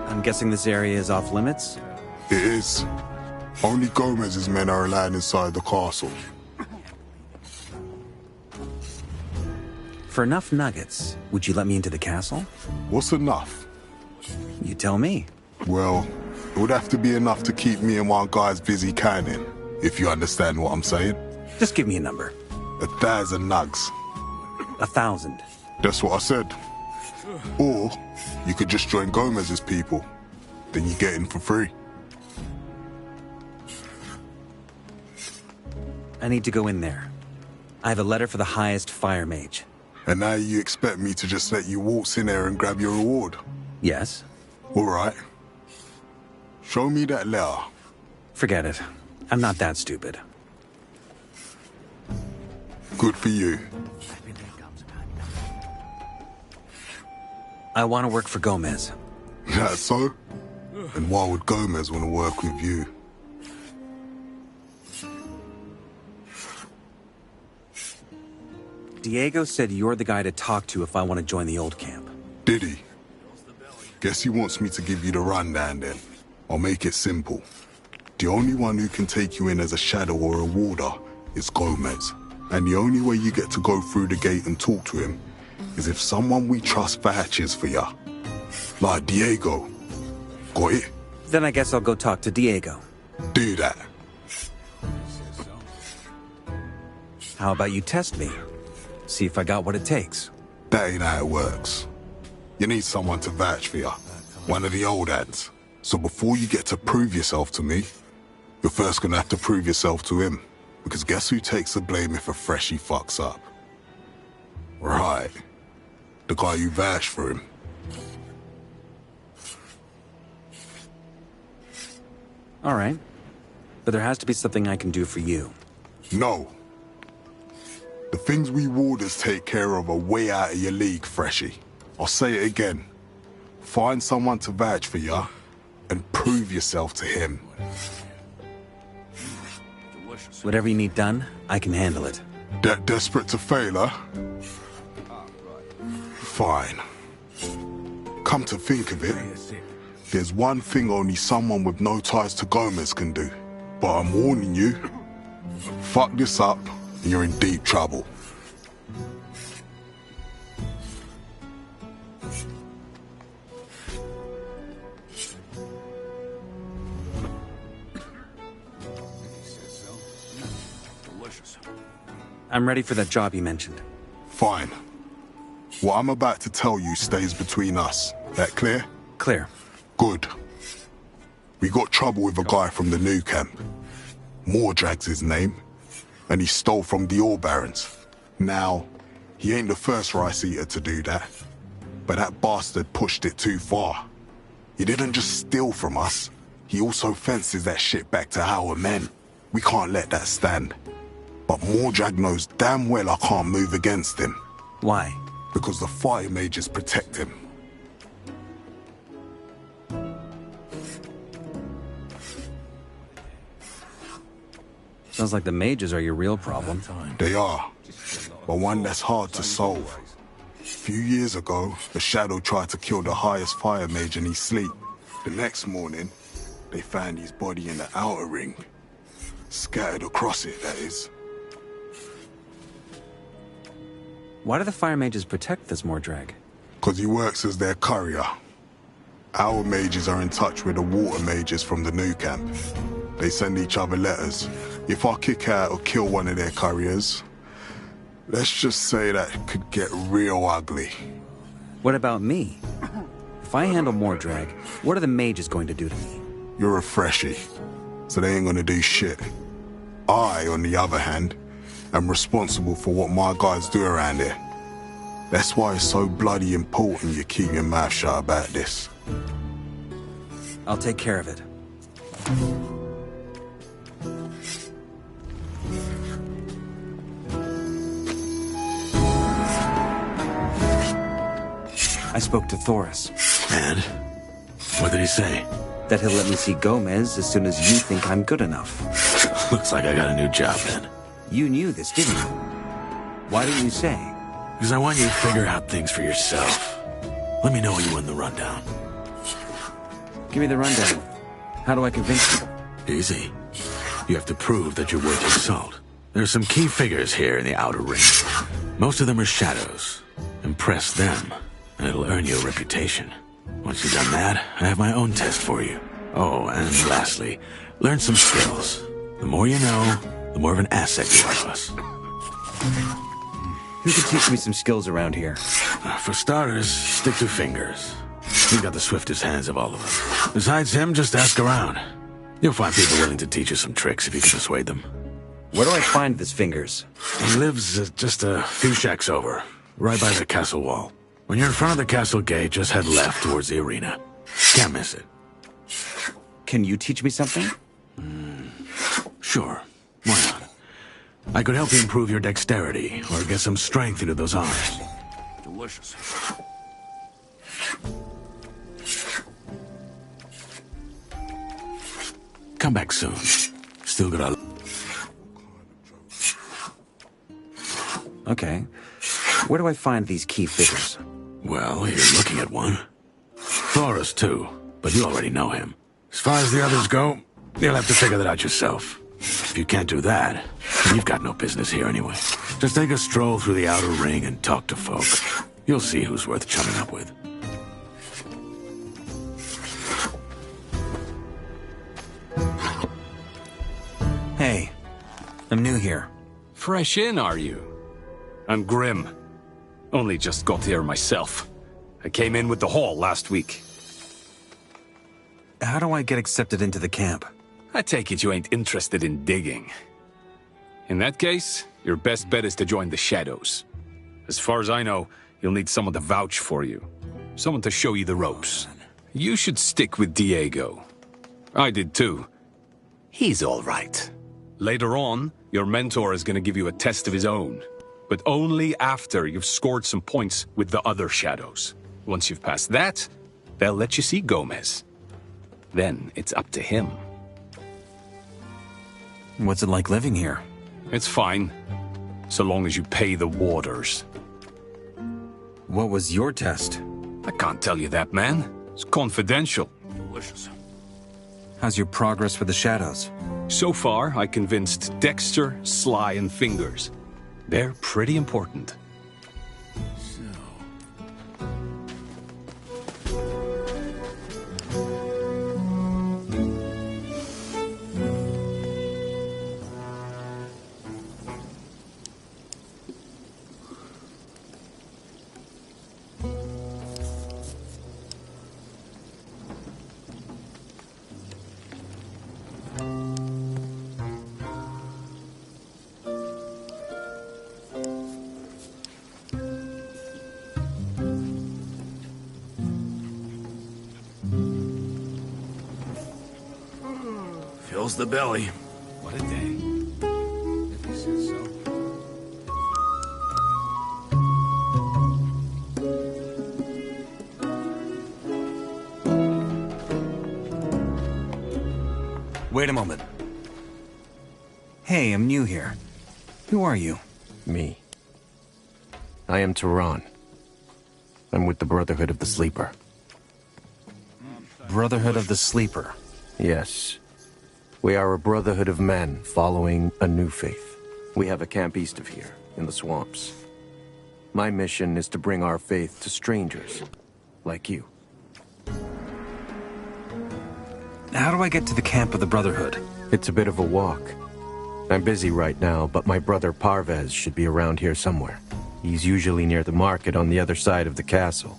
Speaker 6: I'm guessing this area is off limits?
Speaker 17: It is. Only Gomez's men are allowed inside the castle.
Speaker 6: For enough nuggets, would you let me into the castle?
Speaker 17: What's enough?
Speaker 6: You tell me.
Speaker 17: Well, it would have to be enough to keep me and my guys busy canning, if you understand what I'm saying.
Speaker 6: Just give me a number.
Speaker 17: 1,000 nugs.
Speaker 6: 1,000.
Speaker 17: That's what I said. Or you could just join Gomez's people. Then you get in for free.
Speaker 6: I need to go in there. I have a letter for the highest fire mage.
Speaker 17: And now you expect me to just let you waltz in there and grab your reward?
Speaker 6: Yes.
Speaker 17: All right. Show me that letter.
Speaker 6: Forget it. I'm not that stupid.
Speaker 17: Good for you.
Speaker 6: I want to work for Gomez.
Speaker 17: That so? And why would Gomez want to work with you?
Speaker 6: Diego said you're the guy to talk to if I want to join the old camp.
Speaker 17: Did he? Guess he wants me to give you the rundown then. I'll make it simple. The only one who can take you in as a shadow or a warder is Gomez. And the only way you get to go through the gate and talk to him is if someone we trust vouches for ya. Like Diego. Got it?
Speaker 6: Then I guess I'll go talk to Diego.
Speaker 17: Do that.
Speaker 6: How about you test me? See if I got what it takes.
Speaker 17: That ain't how it works. You need someone to vouch for ya. One of the old ads. So before you get to prove yourself to me, you're first gonna have to prove yourself to him. Because guess who takes the blame if a freshie fucks up? Right. The guy you vouched for him.
Speaker 6: All right. But there has to be something I can do for you.
Speaker 17: No. The things we warders take care of are way out of your league, freshie. I'll say it again. Find someone to vouch for ya, and prove yourself to him.
Speaker 6: Whatever you need done, I can handle it.
Speaker 17: That desperate to fail, huh? Fine. Come to think of it, there's one thing only someone with no ties to Gomez can do. But I'm warning you, fuck this up, and you're in deep trouble.
Speaker 6: I'm ready for that job you mentioned.
Speaker 17: Fine. What I'm about to tell you stays between us. That clear?
Speaker 6: Clear.
Speaker 17: Good. We got trouble with a guy from the new camp. Mordrag's his name. And he stole from the Ore Barons. Now, he ain't the first rice eater to do that. But that bastard pushed it too far. He didn't just steal from us. He also fences that shit back to our men. We can't let that stand. But Mordrag knows damn well I can't move against him.
Speaker 6: Why?
Speaker 17: Because the fire mages protect him.
Speaker 6: Sounds like the mages are your real problem.
Speaker 17: They are, but one that's hard to solve. A few years ago, the Shadow tried to kill the highest fire mage in his sleep. The next morning, they found his body in the outer ring. Scattered across it, that is.
Speaker 6: Why do the fire mages protect this Mordrag?
Speaker 17: Because he works as their courier. Our mages are in touch with the water mages from the new camp. They send each other letters. If I kick out or kill one of their couriers, let's just say that could get real ugly.
Speaker 6: What about me? If I handle Mordrag, what are the mages going to do to me?
Speaker 17: You're a freshie, so they ain't gonna do shit. I, on the other hand, am responsible for what my guys do around here. That's why it's so bloody important you keep your mouth shut about this.
Speaker 6: I'll take care of it. I spoke to Thoris.
Speaker 3: And? What did he say?
Speaker 6: That he'll let me see Gomez as soon as you think I'm good enough.
Speaker 3: Looks like I got a new job then.
Speaker 6: You knew this, didn't you? Why didn't you say?
Speaker 3: Because I want you to figure out things for yourself. Let me know when you win the rundown.
Speaker 6: Give me the rundown. How do I convince you?
Speaker 3: Easy. You have to prove that you're worth your salt. There are some key figures here in the outer ring. Most of them are shadows. Impress them, and it'll earn you a reputation. Once you've done that, I have my own test for you. Oh, and lastly, learn some skills. The more you know, the more of an asset you are to us.
Speaker 6: Who can teach me some skills around here?
Speaker 3: For starters, stick to fingers. He's got the swiftest hands of all of us. Besides him, just ask around. You'll find people willing to teach you some tricks if you can persuade them.
Speaker 6: Where do I find this Fingers?
Speaker 3: He lives just a few shacks over, right by the castle wall. When you're in front of the castle gate, just head left towards the arena. Can't miss it.
Speaker 6: Can you teach me something?
Speaker 3: Sure. Why not? I could help you improve your dexterity, or get some strength into those arms.
Speaker 2: Delicious.
Speaker 3: Come back soon. Still got a...
Speaker 6: Okay. Where do I find these key figures?
Speaker 3: Well, you're looking at one. Thoris, too, but you already know him. As far as the others go, you'll have to figure that out yourself. If you can't do that, then you've got no business here anyway. Just take a stroll through the outer ring and talk to folk. You'll see who's worth chumming up with.
Speaker 6: Hey, I'm new here.
Speaker 18: Fresh in, are you? I'm Grim. Only just got here myself. I came in with the haul last week.
Speaker 6: How do I get accepted into the camp?
Speaker 18: I take it you ain't interested in digging. In that case, your best bet is to join the Shadows. As far as I know, you'll need someone to vouch for you. Someone to show you the ropes. You should stick with Diego. I did too. He's all right. Later on, your mentor is gonna give you a test of his own. But only after you've scored some points with the other Shadows. Once you've passed that, they'll let you see Gomez. Then it's up to him.
Speaker 6: What's it like living here?
Speaker 18: It's fine, so long as you pay the warders.
Speaker 6: What was your test?
Speaker 18: I can't tell you that, man. It's confidential.
Speaker 2: Delicious.
Speaker 6: How's your progress with the Shadows?
Speaker 18: So far, I convinced Dexter, Sly, and Fingers. They're pretty important.
Speaker 2: Fills the belly.
Speaker 18: What a day.
Speaker 2: If he says so.
Speaker 6: Wait a moment. Hey, I'm new here. Who are you?
Speaker 9: Me. I am Tehran. I'm with the Brotherhood of the Sleeper.
Speaker 6: Brotherhood of the Sleeper.
Speaker 9: Yes. We are a brotherhood of men following a new faith. We have a camp east of here, in the swamps. My mission is to bring our faith to strangers, like you.
Speaker 6: How do I get to the camp of the Brotherhood?
Speaker 9: It's a bit of a walk. I'm busy right now, but my brother Parvez should be around here somewhere. He's usually near the market on the other side of the castle.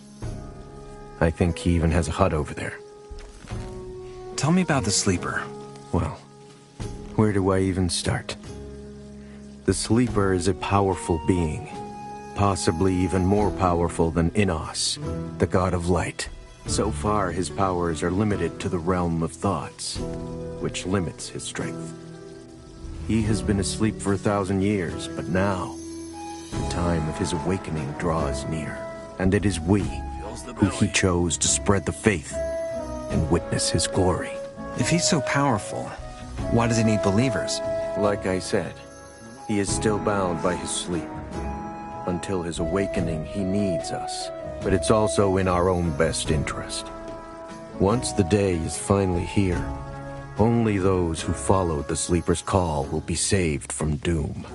Speaker 9: I think he even has a hut over there.
Speaker 6: Tell me about the Sleeper.
Speaker 9: Well, where do I even start? The Sleeper is a powerful being, possibly even more powerful than Innos, the god of light. So far, his powers are limited to the realm of thoughts, which limits his strength. He has been asleep for 1,000 years, but now, the time of his awakening draws near, and it is we who he chose to spread the faith and witness his glory.
Speaker 6: If he's so powerful, why does he need believers?
Speaker 9: Like I said, he is still bound by his sleep. Until his awakening, he needs us. But it's also in our own best interest. Once the day is finally here, only those who followed the Sleeper's call will be saved from doom.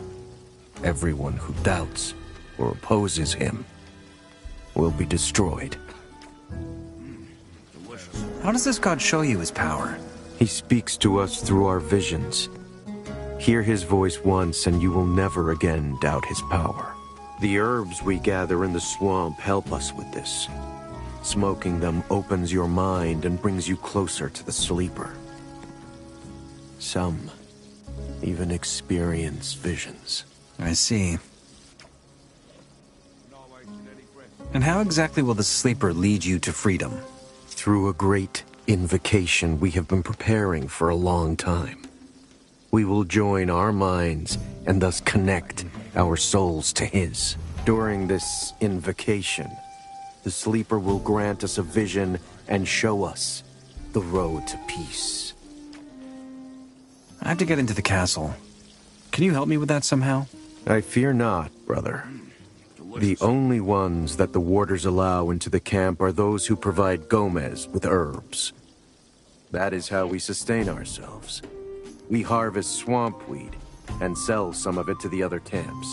Speaker 9: Everyone who doubts or opposes him will be destroyed.
Speaker 6: How does this god show you his power?
Speaker 9: He speaks to us through our visions. Hear his voice once and you will never again doubt his power. The herbs we gather in the swamp help us with this. Smoking them opens your mind and brings you closer to the Sleeper. Some even experience visions.
Speaker 6: I see. And how exactly will the Sleeper lead you to freedom?
Speaker 9: Through a great invocation we have been preparing for a long time. We will join our minds and thus connect our souls to his. During this invocation, the Sleeper will grant us a vision and show us the road to peace.
Speaker 6: I have to get into the castle. Can you help me with that somehow?
Speaker 9: I fear not, brother. The only ones that the warders allow into the camp are those who provide Gomez with herbs. That is how we sustain ourselves. We harvest swamp weed and sell some of it to the other camps,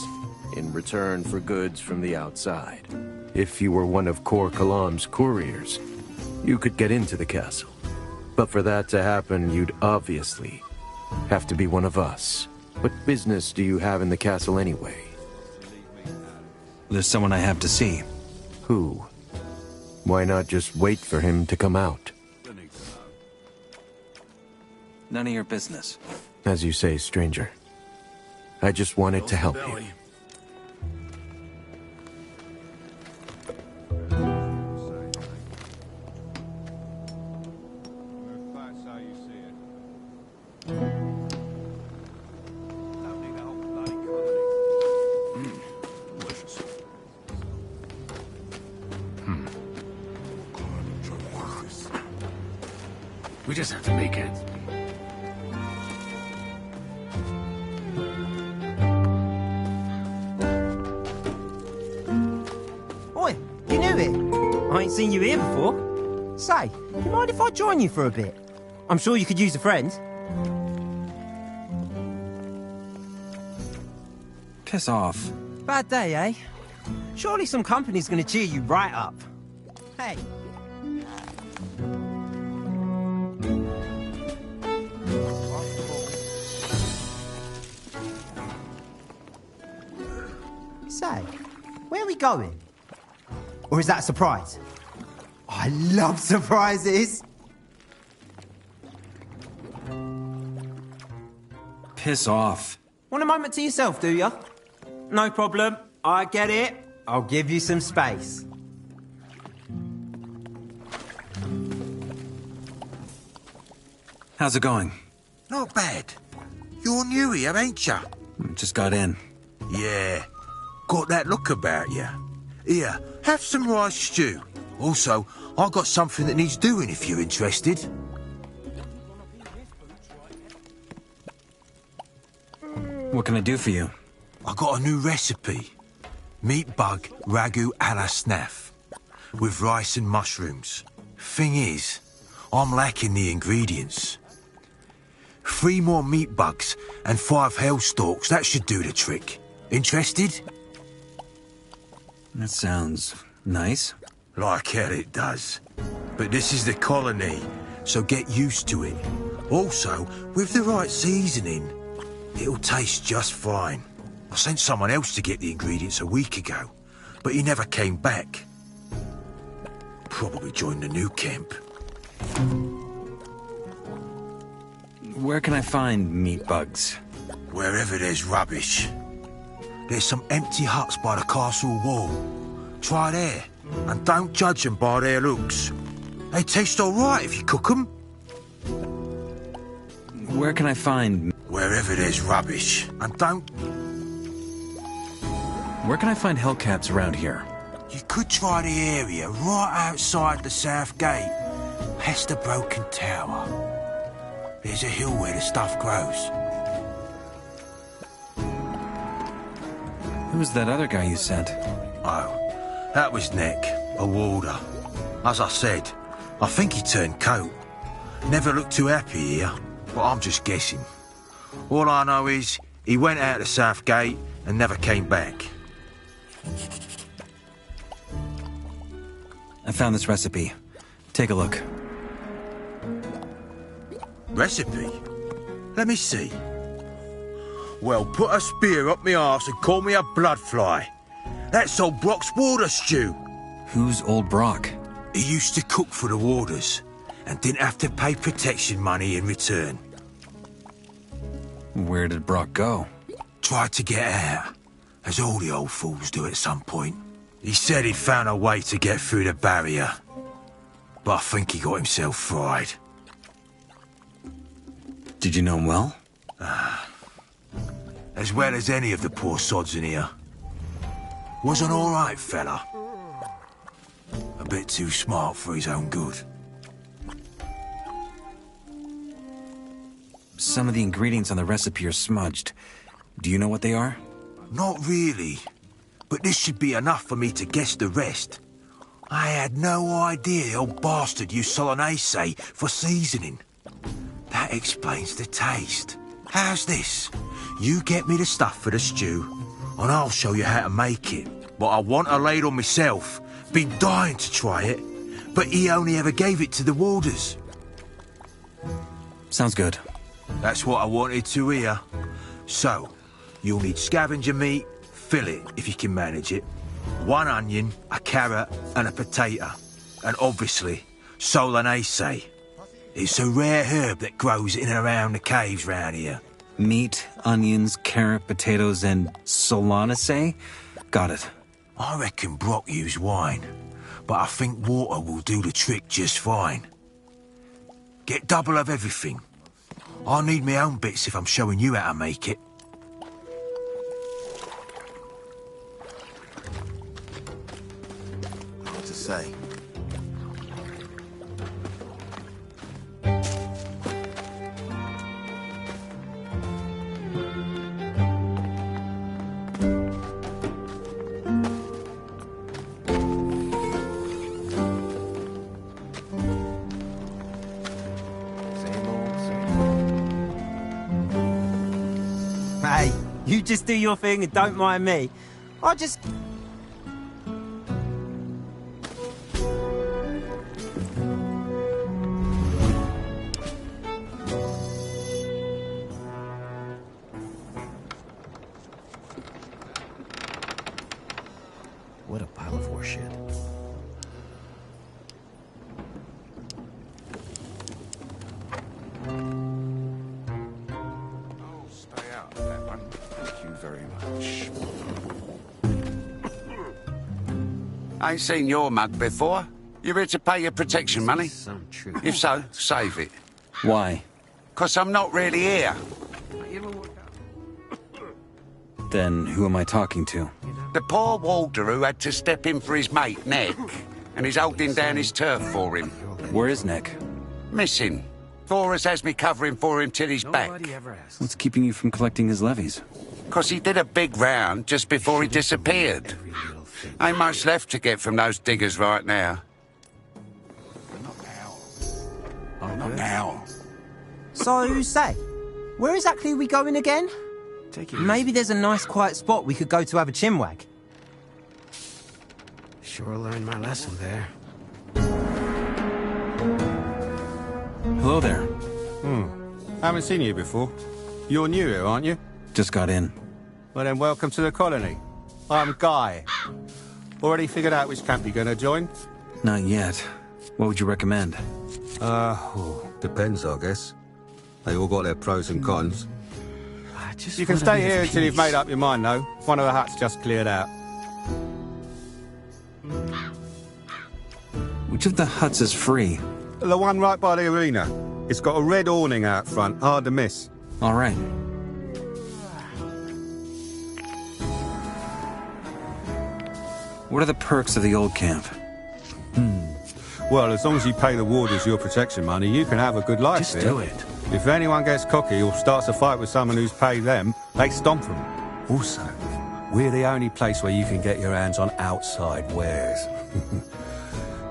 Speaker 9: in return for goods from the outside. If you were one of Kor Kalam's couriers, you could get into the castle. But for that to happen, you'd obviously have to be one of us. What business do you have in the castle anyway?
Speaker 6: There's someone I have to see.
Speaker 9: Who? Why not just wait for him to come out?
Speaker 6: None of your business.
Speaker 9: As you say, stranger. I just wanted to help you.
Speaker 3: We just have to make it.
Speaker 19: Oi, you new here? I ain't seen you here before. Say, you mind if I join you for a bit? I'm sure you could use a friend.
Speaker 6: Piss off.
Speaker 19: Bad day, eh? Surely some company's gonna cheer you right up. Hey. Say, where are we going? Or is that a surprise? I love surprises!
Speaker 6: Piss off.
Speaker 19: Want a moment to yourself, do ya? No problem. I get it. I'll give you some space.
Speaker 6: How's it going?
Speaker 8: Not bad. You're new here, ain't ya?
Speaker 6: Just got in.
Speaker 8: Yeah. Got that look about you. Here, have some rice stew. Also, I got something that needs doing if you're interested.
Speaker 6: What can I do for you?
Speaker 8: I got a new recipe. Meat bug ragu a la snaff. With rice and mushrooms. Thing is, I'm lacking the ingredients. 3 more meat bugs and 5 hell stalks, that should do the trick. Interested?
Speaker 6: That sounds nice.
Speaker 8: Like hell it does. But this is the colony, so get used to it. Also, with the right seasoning, it'll taste just fine. I sent someone else to get the ingredients a week ago, but he never came back. Probably joined the new camp.
Speaker 6: Where can I find meat bugs?
Speaker 8: Wherever there's rubbish. There's some empty huts by the castle wall. Try there, and don't judge them by their looks. They taste all right if you cook them.
Speaker 6: Where can I find...
Speaker 8: Wherever there's rubbish, and don't...
Speaker 6: Where can I find hellcats around here?
Speaker 8: You could try the area right outside the south gate, past the broken tower. There's a hill where the stuff grows.
Speaker 6: Who's that other guy you sent?
Speaker 8: Oh, that was Nick, a warder. As I said, I think he turned coat. Never looked too happy here, but I'm just guessing. All I know is he went out the south gate and never came back.
Speaker 6: I found this recipe. Take a look.
Speaker 8: Recipe? Let me see. Well, put a spear up my arse and call me a bloodfly. That's old Brock's water stew.
Speaker 6: Who's old Brock?
Speaker 8: He used to cook for the warders and didn't have to pay protection money in return.
Speaker 6: Where did Brock go?
Speaker 8: Tried to get out, as all the old fools do at some point. He said he'd found a way to get through the barrier, but I think he got himself fried.
Speaker 6: Did you know him well?
Speaker 8: As well as any of the poor sods in here. Was an all-right fella. A bit too smart for his own good.
Speaker 6: some of the ingredients on the recipe are smudged. Do you know what they are?
Speaker 8: Not really. But this should be enough for me to guess the rest. I had no idea the old bastard used Solanaceae for seasoning. That explains the taste. How's this? You get me the stuff for the stew, and I'll show you how to make it. But I want a ladle myself. Been dying to try it, but he only ever gave it to the warders.
Speaker 6: Sounds good.
Speaker 8: That's what I wanted to hear. So, you'll need scavenger meat, fillet if you can manage it, 1 onion, a carrot and a potato, and obviously Solanaceae. It's a rare herb that grows in and around the caves round here.
Speaker 6: Meat, onions, carrot, potatoes, and Solanaceae? Got it.
Speaker 8: I reckon Brock used wine, but I think water will do the trick just fine. Get double of everything. I'll need my own bits if I'm showing you how to make it.
Speaker 11: What to say?
Speaker 19: Hey, you just do your thing and don't mind me. I just...
Speaker 9: What a pile of horseshit.
Speaker 1: Stay out of that one. Thank you very much. I ain't seen your mug before. You here to pay your protection money? If so, save it.
Speaker 6: Why?
Speaker 1: 'Cause I'm not really here.
Speaker 6: Then who am I talking to?
Speaker 1: The poor warder who had to step in for his mate, Nick, and he's holding down his turf for him.
Speaker 6: Where is Nick?
Speaker 1: Missing. Thoras has me covering for him till he's back.
Speaker 6: What's keeping you from collecting his levies?
Speaker 1: 'Cause he did a big round just before he disappeared. Ain't much left to get from those diggers right now. Not now.
Speaker 19: So, say, where exactly are we going again? Maybe there's a nice quiet spot we could go to have a chinwag.
Speaker 20: Sure learned my lesson there.
Speaker 6: Hello there.
Speaker 16: Haven't seen you before. You're new here, aren't you?
Speaker 6: Just got in.
Speaker 16: Well then, welcome to the colony. I'm Guy. Already figured out which camp you're gonna join?
Speaker 6: Not yet. What would you recommend?
Speaker 16: Depends, I guess. They all got their pros and cons. You can stay here until you've made up your mind, though. One of the huts just cleared out.
Speaker 6: Which of the huts is free?
Speaker 16: The one right by the arena. It's got a red awning out front, hard to miss.
Speaker 6: All right. What are the perks of the old camp?
Speaker 16: Well, as long as you pay the warders your protection money, you can have a good life
Speaker 20: Just
Speaker 16: here.
Speaker 20: do it.
Speaker 16: If anyone gets cocky or starts a fight with someone who's paid them, they stomp them. Also, we're the only place where you can get your hands on outside wares.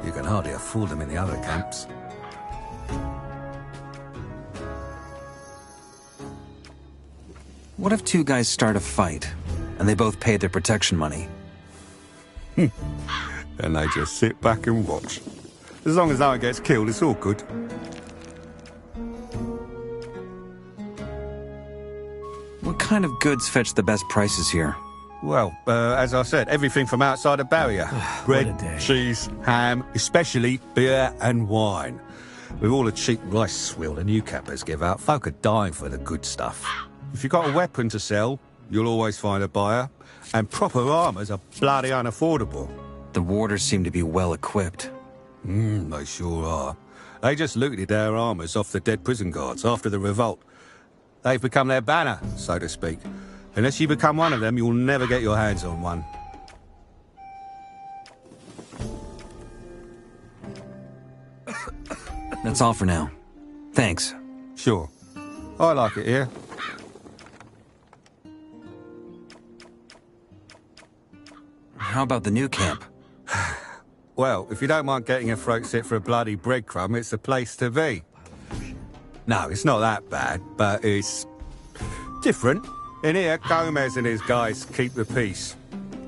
Speaker 16: You can hardly afford them in the other camps.
Speaker 6: What if two guys start a fight, and they both paid their protection money?
Speaker 16: And they just sit back and watch. As long as no one gets killed, it's all good.
Speaker 6: What kind of goods fetch the best prices here?
Speaker 16: Well, as I said, everything from outside the barrier. Bread, cheese, ham, especially beer and wine. With all the cheap rice swill the new cappers give out, folk are dying for the good stuff. If you've got a weapon to sell, you'll always find a buyer. And proper armours are bloody unaffordable.
Speaker 6: The warders seem to be well equipped.
Speaker 16: They sure are. They just looted their armours off the dead prison guards after the revolt. They've become their banner, so to speak. Unless you become one of them, you'll never get your hands on one.
Speaker 6: That's all for now. Thanks.
Speaker 16: Sure. I like it here.
Speaker 6: How about the new camp?
Speaker 16: Well, if you don't mind getting your throat slit for a bloody breadcrumb, it's the place to be. No, it's not that bad, but it's different. In here, Gomez and his guys keep the peace.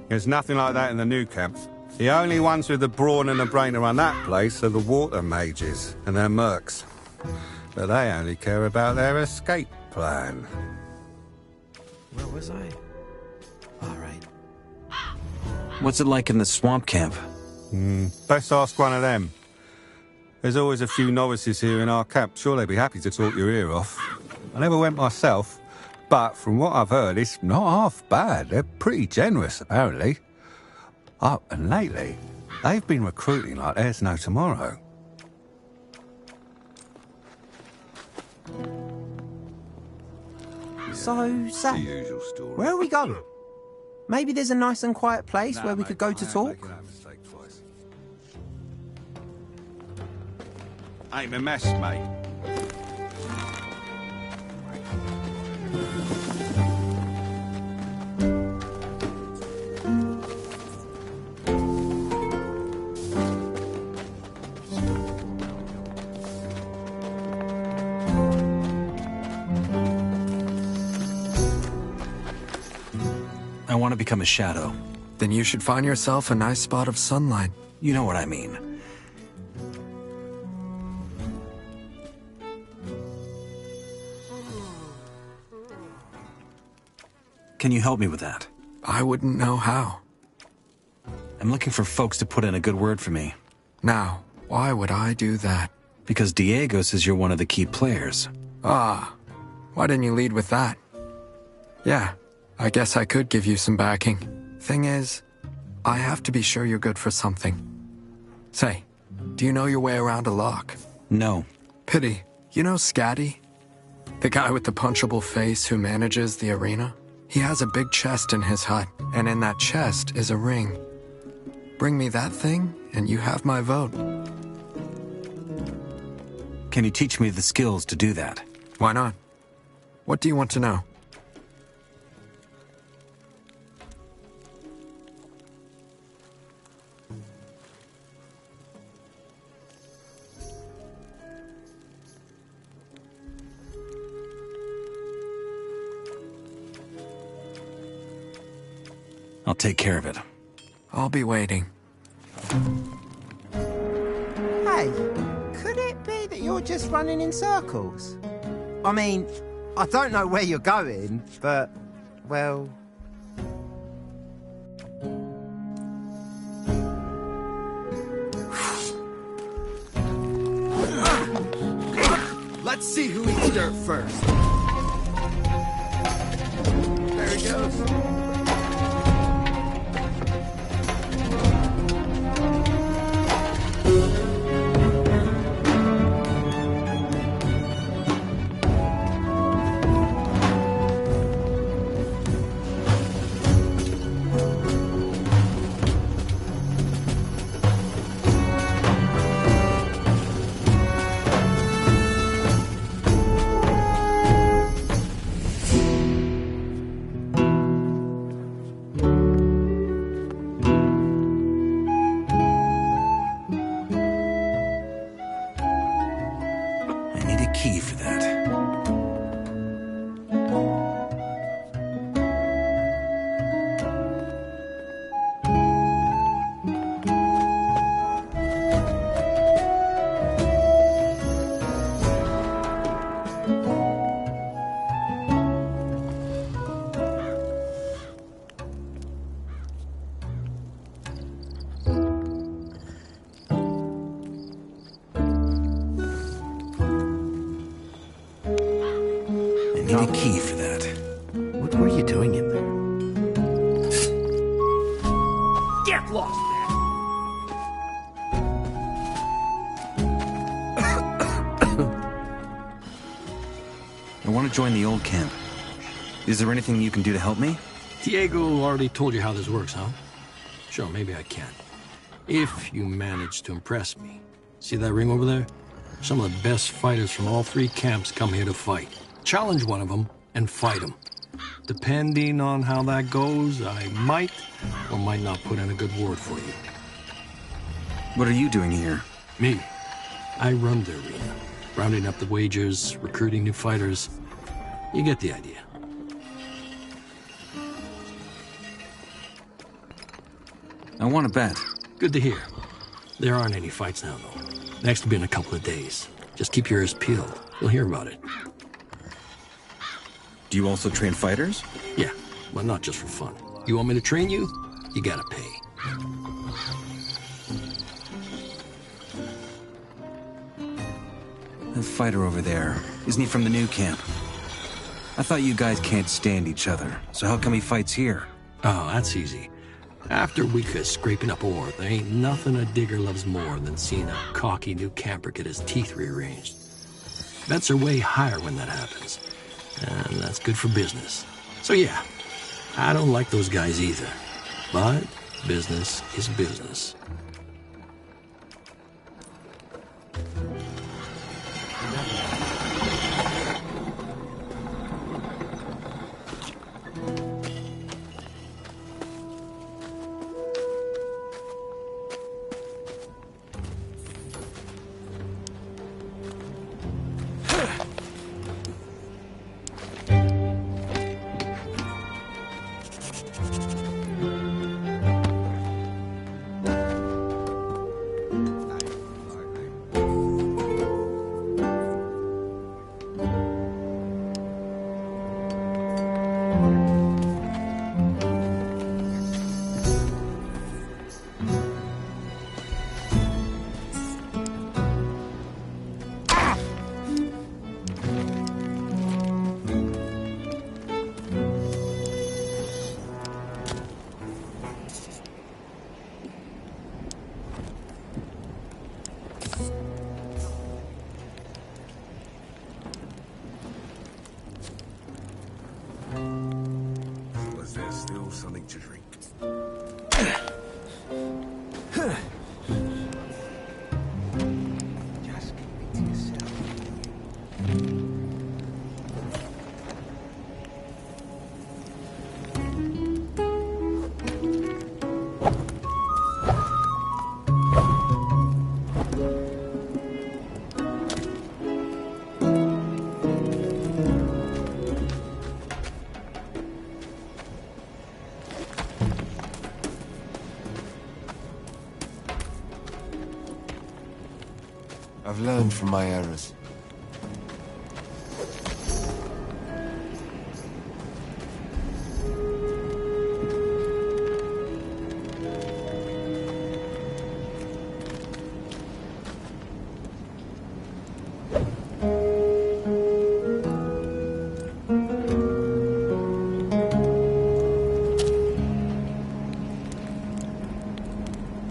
Speaker 16: There's nothing like that in the new camps. The only ones with the brawn and the brain to run that place are the water mages and their mercs. But they only care about their escape plan.
Speaker 6: Where was I? All right. What's it like in the swamp camp?
Speaker 16: Best ask one of them. There's always a few novices here in our camp. Sure, they'd be happy to talk your ear off. I never went myself, but from what I've heard, it's not half bad. They're pretty generous, apparently. Oh, and lately, they've been recruiting like there's no tomorrow.
Speaker 19: So, Sam,
Speaker 16: The usual story.
Speaker 19: where are we going? Maybe there's a nice and quiet place where we could go to talk?
Speaker 16: Ain't a mess, mate.
Speaker 6: I want to become a shadow.
Speaker 21: Then you should find yourself a nice spot of sunlight.
Speaker 6: You know what I mean. Can you help me with that?
Speaker 21: I wouldn't know how.
Speaker 6: I'm looking for folks to put in a good word for me.
Speaker 21: Now, why would I do that?
Speaker 6: Because Diego says you're one of the key players.
Speaker 21: Ah, why didn't you lead with that? Yeah, I guess I could give you some backing. Thing is, I have to be sure you're good for something. Say, do you know your way around a lock?
Speaker 6: No.
Speaker 21: Pity. You know Scatty? The guy with the punchable face who manages the arena? He has a big chest in his hut, and in that chest is a ring. Bring me that thing, and you have my vote.
Speaker 6: Can you teach me the skills to do that?
Speaker 21: Why not? What do you want to know?
Speaker 6: I'll take care of it.
Speaker 21: I'll be waiting.
Speaker 19: Hey, could it be that you're just running in circles? I mean, I don't know where you're going, but, well...
Speaker 14: Let's see who eats dirt first. There he goes.
Speaker 6: Key for that. Need a key for that.
Speaker 20: What were you doing in there?
Speaker 14: Get lost, man!
Speaker 6: I want to join the old camp. Is there anything you can do to help me?
Speaker 22: Diego already told you how this works, huh? Sure, maybe I can. If you manage to impress me. See that ring over there? Some of the best fighters from all three camps come here to fight. challenge one of them, and fight them. Depending on how that goes, I might or might not put in a good word for you.
Speaker 6: What are you doing here?
Speaker 22: Me. I run the arena. Rounding up the wagers, recruiting new fighters. You get the idea.
Speaker 6: I want to bet.
Speaker 22: Good to hear. There aren't any fights now, though. Next will be in a couple of days. Just keep your ears peeled. You'll hear about it.
Speaker 6: Do you also train fighters?
Speaker 22: Yeah, but not just for fun. You want me to train you? You gotta pay.
Speaker 6: That fighter over there, isn't he from the new camp? I thought you guys can't stand each other, so how come he fights here?
Speaker 22: Oh, that's easy. After a week of scraping up ore, there ain't nothing a digger loves more than seeing a cocky new camper get his teeth rearranged. Bets are way higher when that happens, and that's good for business. So yeah, I don't like those guys either, but business is business.
Speaker 2: Something to drink.
Speaker 7: Just keep it to yourself.
Speaker 5: I've learned from my errors.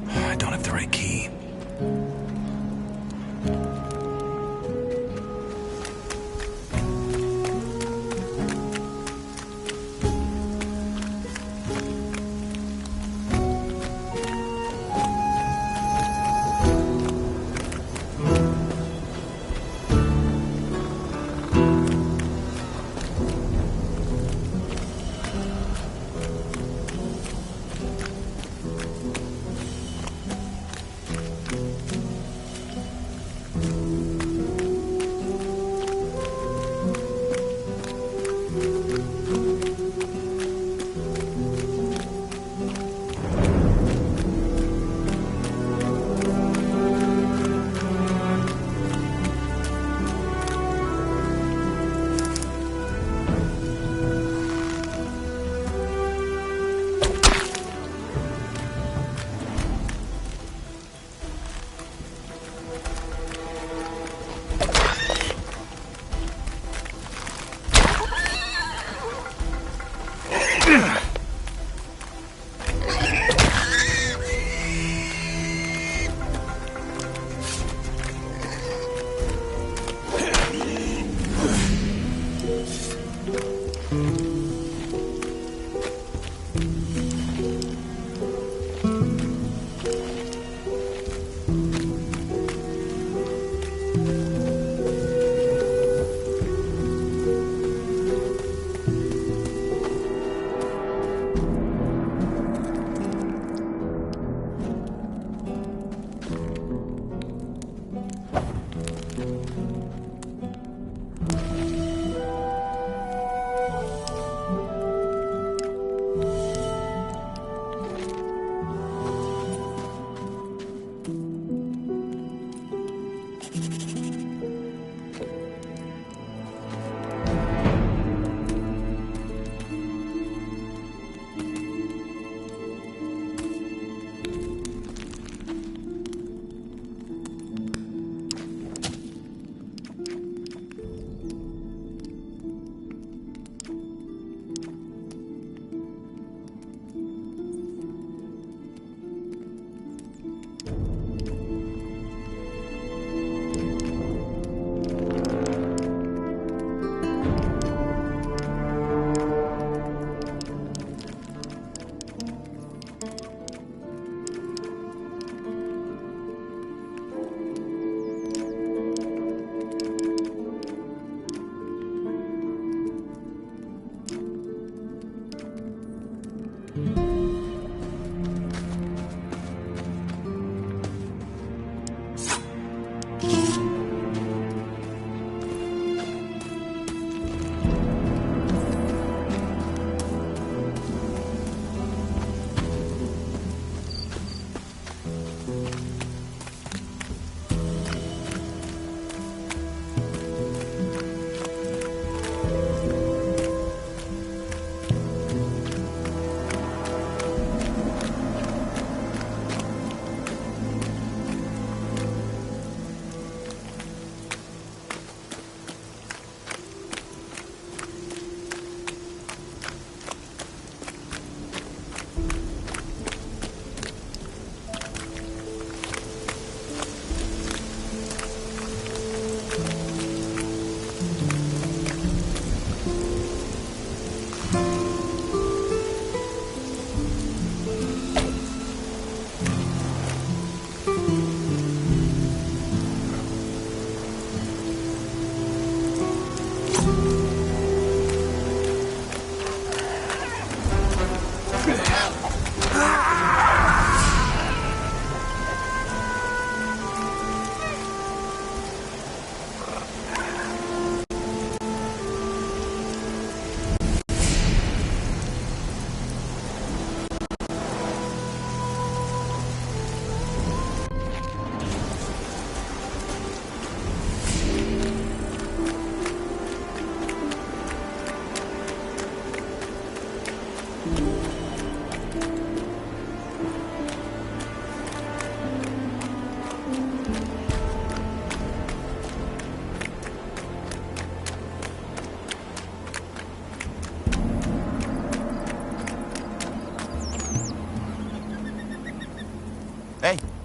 Speaker 6: I don't have the right key.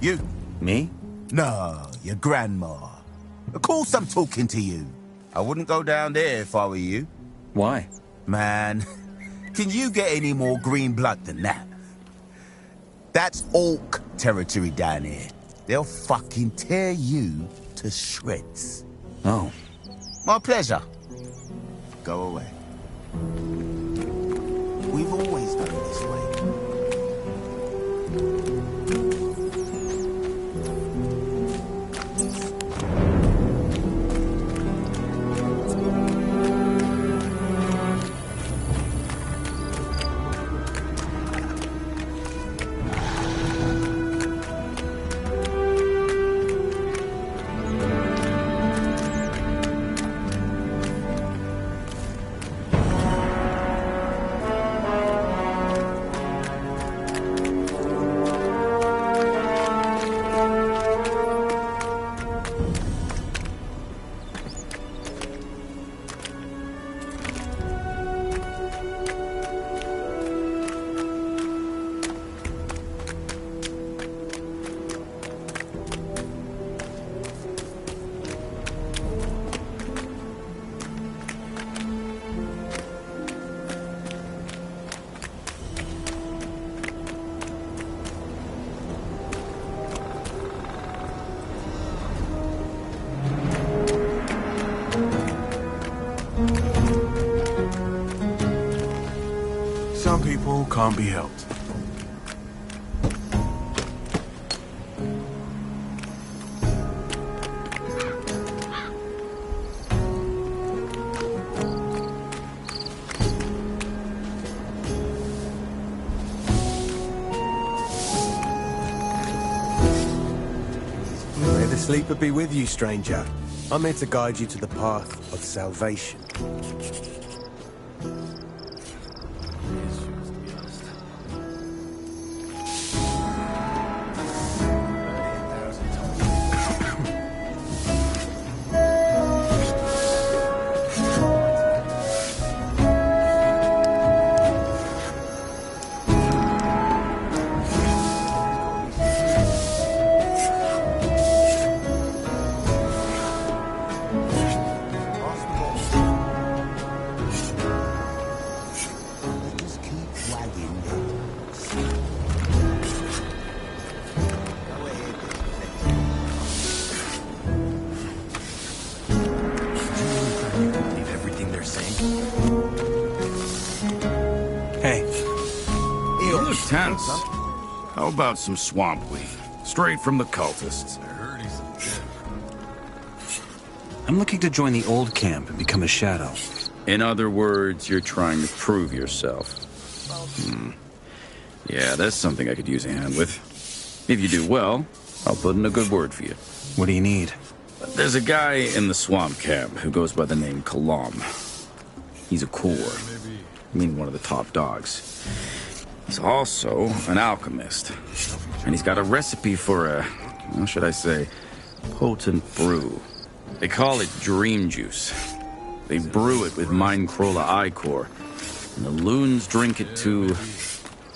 Speaker 11: You.
Speaker 6: Me?
Speaker 11: No, your grandma. Of course I'm talking to you. I wouldn't go down there if I were you.
Speaker 6: Why?
Speaker 11: Man, can you get any more green blood than that? That's orc territory down here. They'll fucking tear you to shreds.
Speaker 6: Oh.
Speaker 11: My pleasure. Go away. We've always done it this way.
Speaker 2: Some people can't be helped.
Speaker 10: May the sleeper be with you, stranger. I'm here to guide you to the path of salvation.
Speaker 2: Tense. How about some swamp weed? Straight from the cultists.
Speaker 6: I'm looking to join the old camp and become a shadow.
Speaker 12: In other words, you're trying to prove yourself. Yeah, that's something I could use a hand with. If you do well, I'll put in a good word for you.
Speaker 6: What do you need?
Speaker 12: There's a guy in the swamp camp who goes by the name Kalam. He's a core. I mean, one of the top dogs. He's also an alchemist. And he's got a recipe for a, how should I say, potent brew. They call it dream juice. They brew it with Mindcrawler Ichor, and the loons drink it to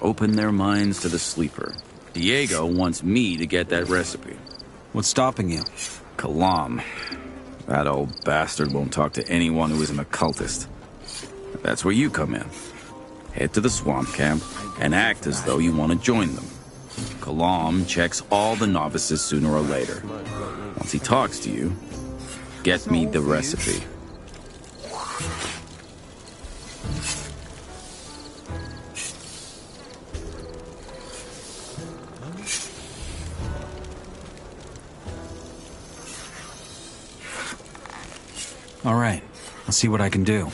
Speaker 12: open their minds to the sleeper. Diego wants me to get that recipe.
Speaker 6: What's stopping you?
Speaker 12: Kalam. That old bastard won't talk to anyone who isn't a cultist. That's where you come in. Head to the swamp camp and act as though you want to join them. Kalam checks all the novices sooner or later. Once he talks to you, get me the recipe.
Speaker 6: All right, I'll see what I can do.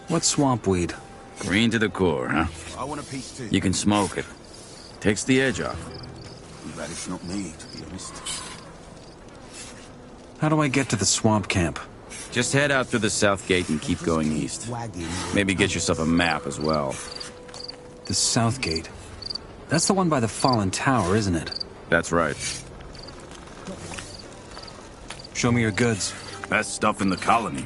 Speaker 6: What's swamp weed?
Speaker 12: Green to the core, huh?
Speaker 11: I want a piece too.
Speaker 12: You can smoke it. Takes the edge off.
Speaker 11: I'm glad it's not me, to be honest.
Speaker 6: How do I get to the swamp camp?
Speaker 12: Just head out through the south gate and keep going east. Maybe get yourself a map as well.
Speaker 6: The south gate? That's the one by the fallen tower, isn't it?
Speaker 12: That's right.
Speaker 6: Show me your goods.
Speaker 2: Best stuff in the colony.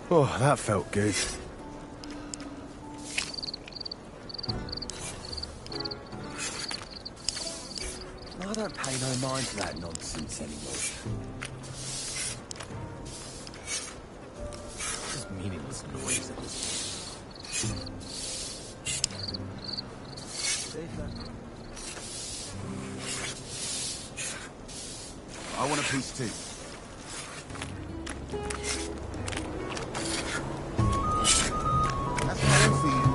Speaker 16: Oh, that felt good.
Speaker 11: I don't pay no mind to that nonsense anymore. Just meaningless noise at this point. I want a piece too. That's all for you.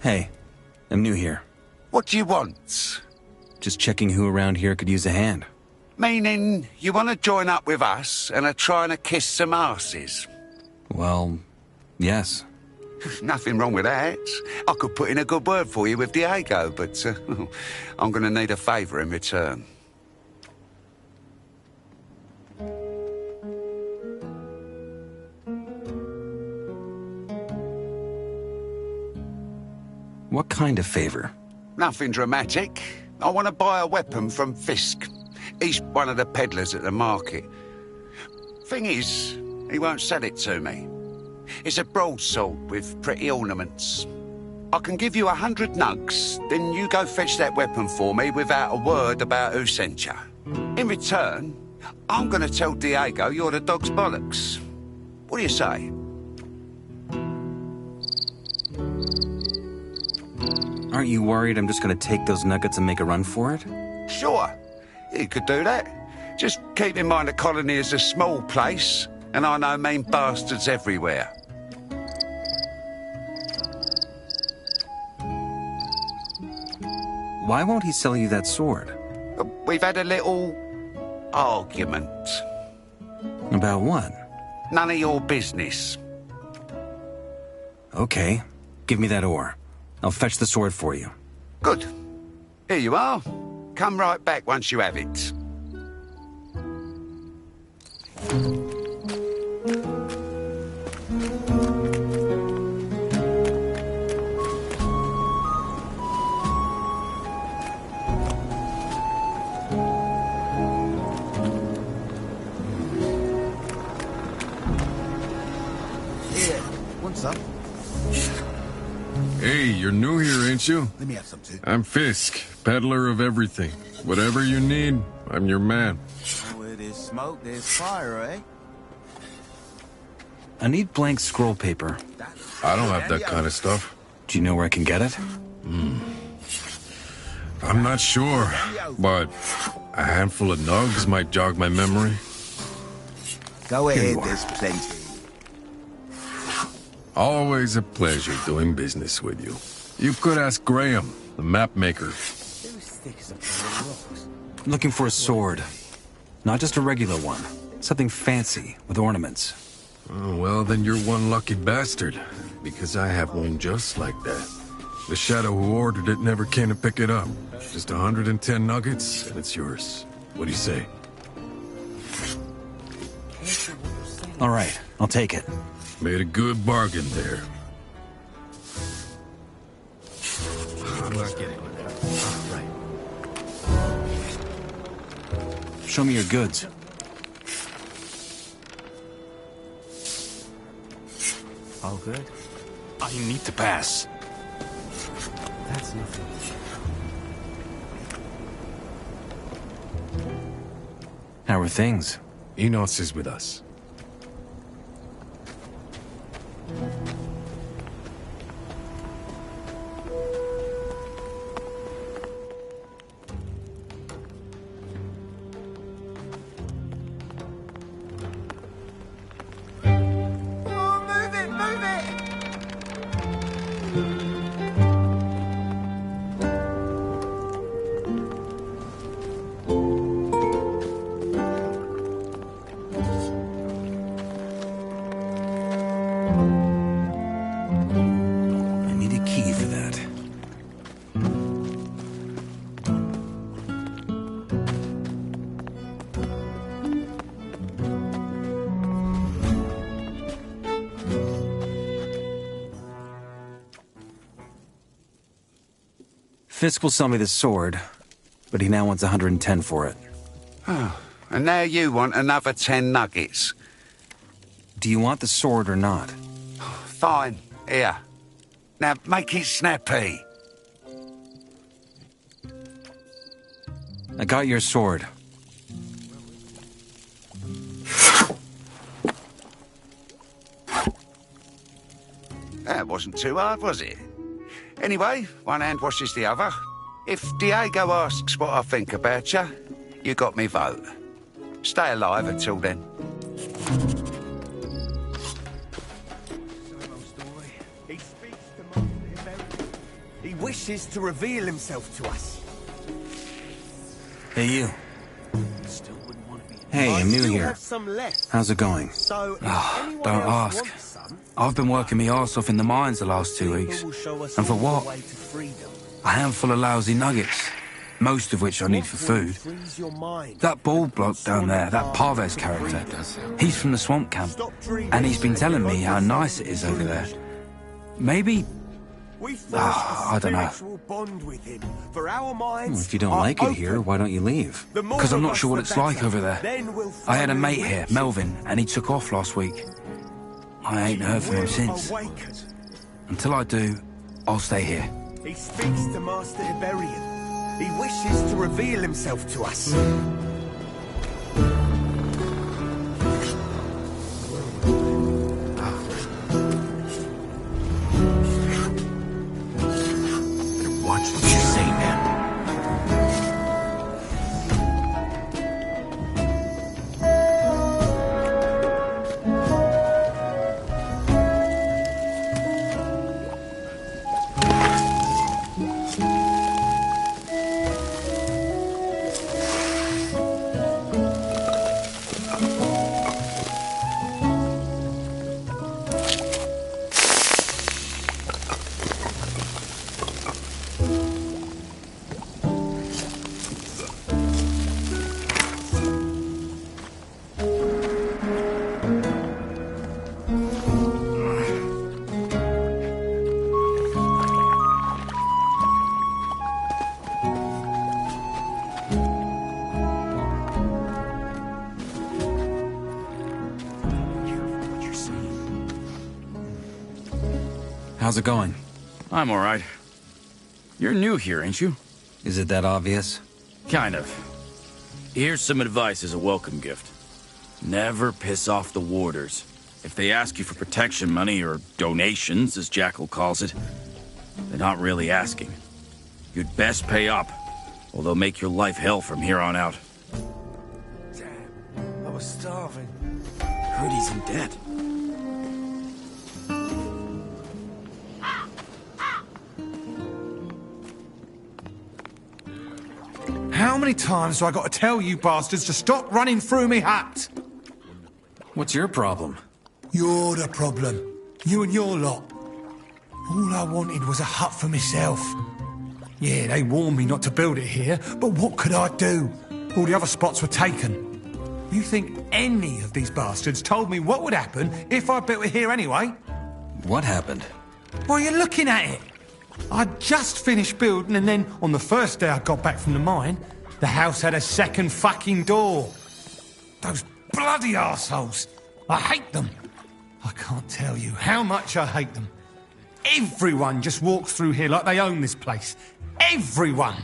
Speaker 6: Hey, I'm new here.
Speaker 1: What do you want?
Speaker 6: Just checking who around here could use a hand.
Speaker 1: Meaning, you want to join up with us and are trying to kiss some asses?
Speaker 6: Well, yes.
Speaker 1: Nothing wrong with that. I could put in a good word for you with Diego, but I'm going to need a favour in return.
Speaker 6: What kind of favor?
Speaker 1: Nothing dramatic. I want to buy a weapon from Fisk. He's one of the peddlers at the market. Thing is, he won't sell it to me. It's a broadsword with pretty ornaments. I can give you 100 nugs, then you go fetch that weapon for me without a word about who sent you. In return, I'm going to tell Diego you're the dog's bollocks. What do you say?
Speaker 6: Aren't you worried I'm just going to take those nuggets and make a run for it?
Speaker 1: Sure, you could do that. Just keep in mind the colony is a small place, and I know mean bastards everywhere.
Speaker 6: Why won't he sell you that sword?
Speaker 1: We've had a little argument.
Speaker 6: About what?
Speaker 1: None of your business.
Speaker 6: Okay, give me that ore. I'll fetch the sword for you.
Speaker 1: Good. Here you are. Come right back once you have it.
Speaker 11: Here, want some?
Speaker 15: Hey, you're new here, ain't you?
Speaker 11: Let me have some too.
Speaker 15: I'm Fisk, peddler of everything. Whatever you need, I'm your man.
Speaker 11: Where there's smoke, there's fire, eh?
Speaker 6: I need blank scroll paper.
Speaker 15: I don't have that kind of stuff.
Speaker 6: Do you know where I can get it?
Speaker 15: I'm not sure, but a handful of nugs might jog my memory.
Speaker 11: Go
Speaker 15: Here
Speaker 11: ahead,
Speaker 15: you are.
Speaker 11: there's plenty.
Speaker 15: Always a pleasure doing business with you. You could ask Graham, the map maker.
Speaker 6: Looking for a sword. Not just a regular one. Something fancy, with ornaments.
Speaker 15: Oh, well, then you're one lucky bastard, because I have one just like that. The shadow who ordered it never came to pick it up. Just 110 nuggets, and it's yours. What do you say?
Speaker 6: All right, I'll take it.
Speaker 15: Made a good bargain there.
Speaker 11: I'm not getting with that. Right.
Speaker 6: Show me your goods.
Speaker 11: All good?
Speaker 18: I need to pass.
Speaker 11: That's nothing.
Speaker 6: How are things?
Speaker 15: Enos is with us.
Speaker 6: I need a key for that. Fisk will sell me the sword, but he now wants 110 for it.
Speaker 1: Oh, and now you want another 10 nuggets.
Speaker 6: Do you want the sword or not?
Speaker 1: Fine. Here. Now make it snappy.
Speaker 6: I got your sword.
Speaker 1: That wasn't too hard, was it? Anyway, one hand washes the other. If Diego asks what I think about you, you got me vote. Stay alive until then.
Speaker 4: He wishes to reveal himself to us.
Speaker 6: Hey, you. Hey, I'm new here. How's it going?
Speaker 13: Don't ask. I've been working my arse off in the mines the last 2 weeks. And for what? A handful of lousy nuggets. Most of which I need for food. That bald bloke down there, that Parves character, he's from the swamp camp. And he's been telling me how nice it is over there. Maybe... I don't know.
Speaker 6: Well, if you don't like it here, why don't you leave?
Speaker 13: Because I'm not sure what it's like over there. I had a mate here, Melvin, and he took off last week. I ain't heard from him since. Until I do, I'll stay here.
Speaker 4: He speaks to Master Iberian. He wishes to reveal himself to us.
Speaker 13: Watch what you say, man.
Speaker 6: How's it going?
Speaker 12: I'm all right. You're new here, ain't you?
Speaker 6: Is it that obvious?
Speaker 12: Kind of. Here's some advice as a welcome gift. Never piss off the warders. If they ask you for protection money, or donations, as Jackal calls it, they're not really asking. You'd best pay up, or they'll make your life hell from here on out.
Speaker 4: Damn, I was starving.
Speaker 12: Heard he's in debt.
Speaker 23: How many times do I got to tell you bastards to stop running through me hut?
Speaker 6: What's your problem?
Speaker 23: You're the problem. You and your lot. All I wanted was a hut for myself. Yeah, they warned me not to build it here, but what could I do? All the other spots were taken. You think any of these bastards told me what would happen if I built it here anyway?
Speaker 6: What happened?
Speaker 23: Well, you're looking at it. I'd just finished building, and then on the first day I got back from the mine, the house had a second fucking door. Those bloody arseholes. I hate them. I can't tell you how much I hate them. Everyone just walks through here like they own this place. Everyone.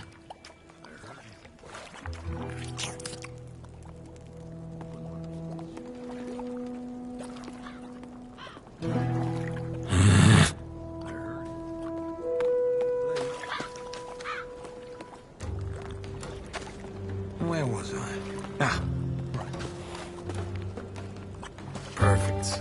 Speaker 13: Where was I? Ah. Perfect.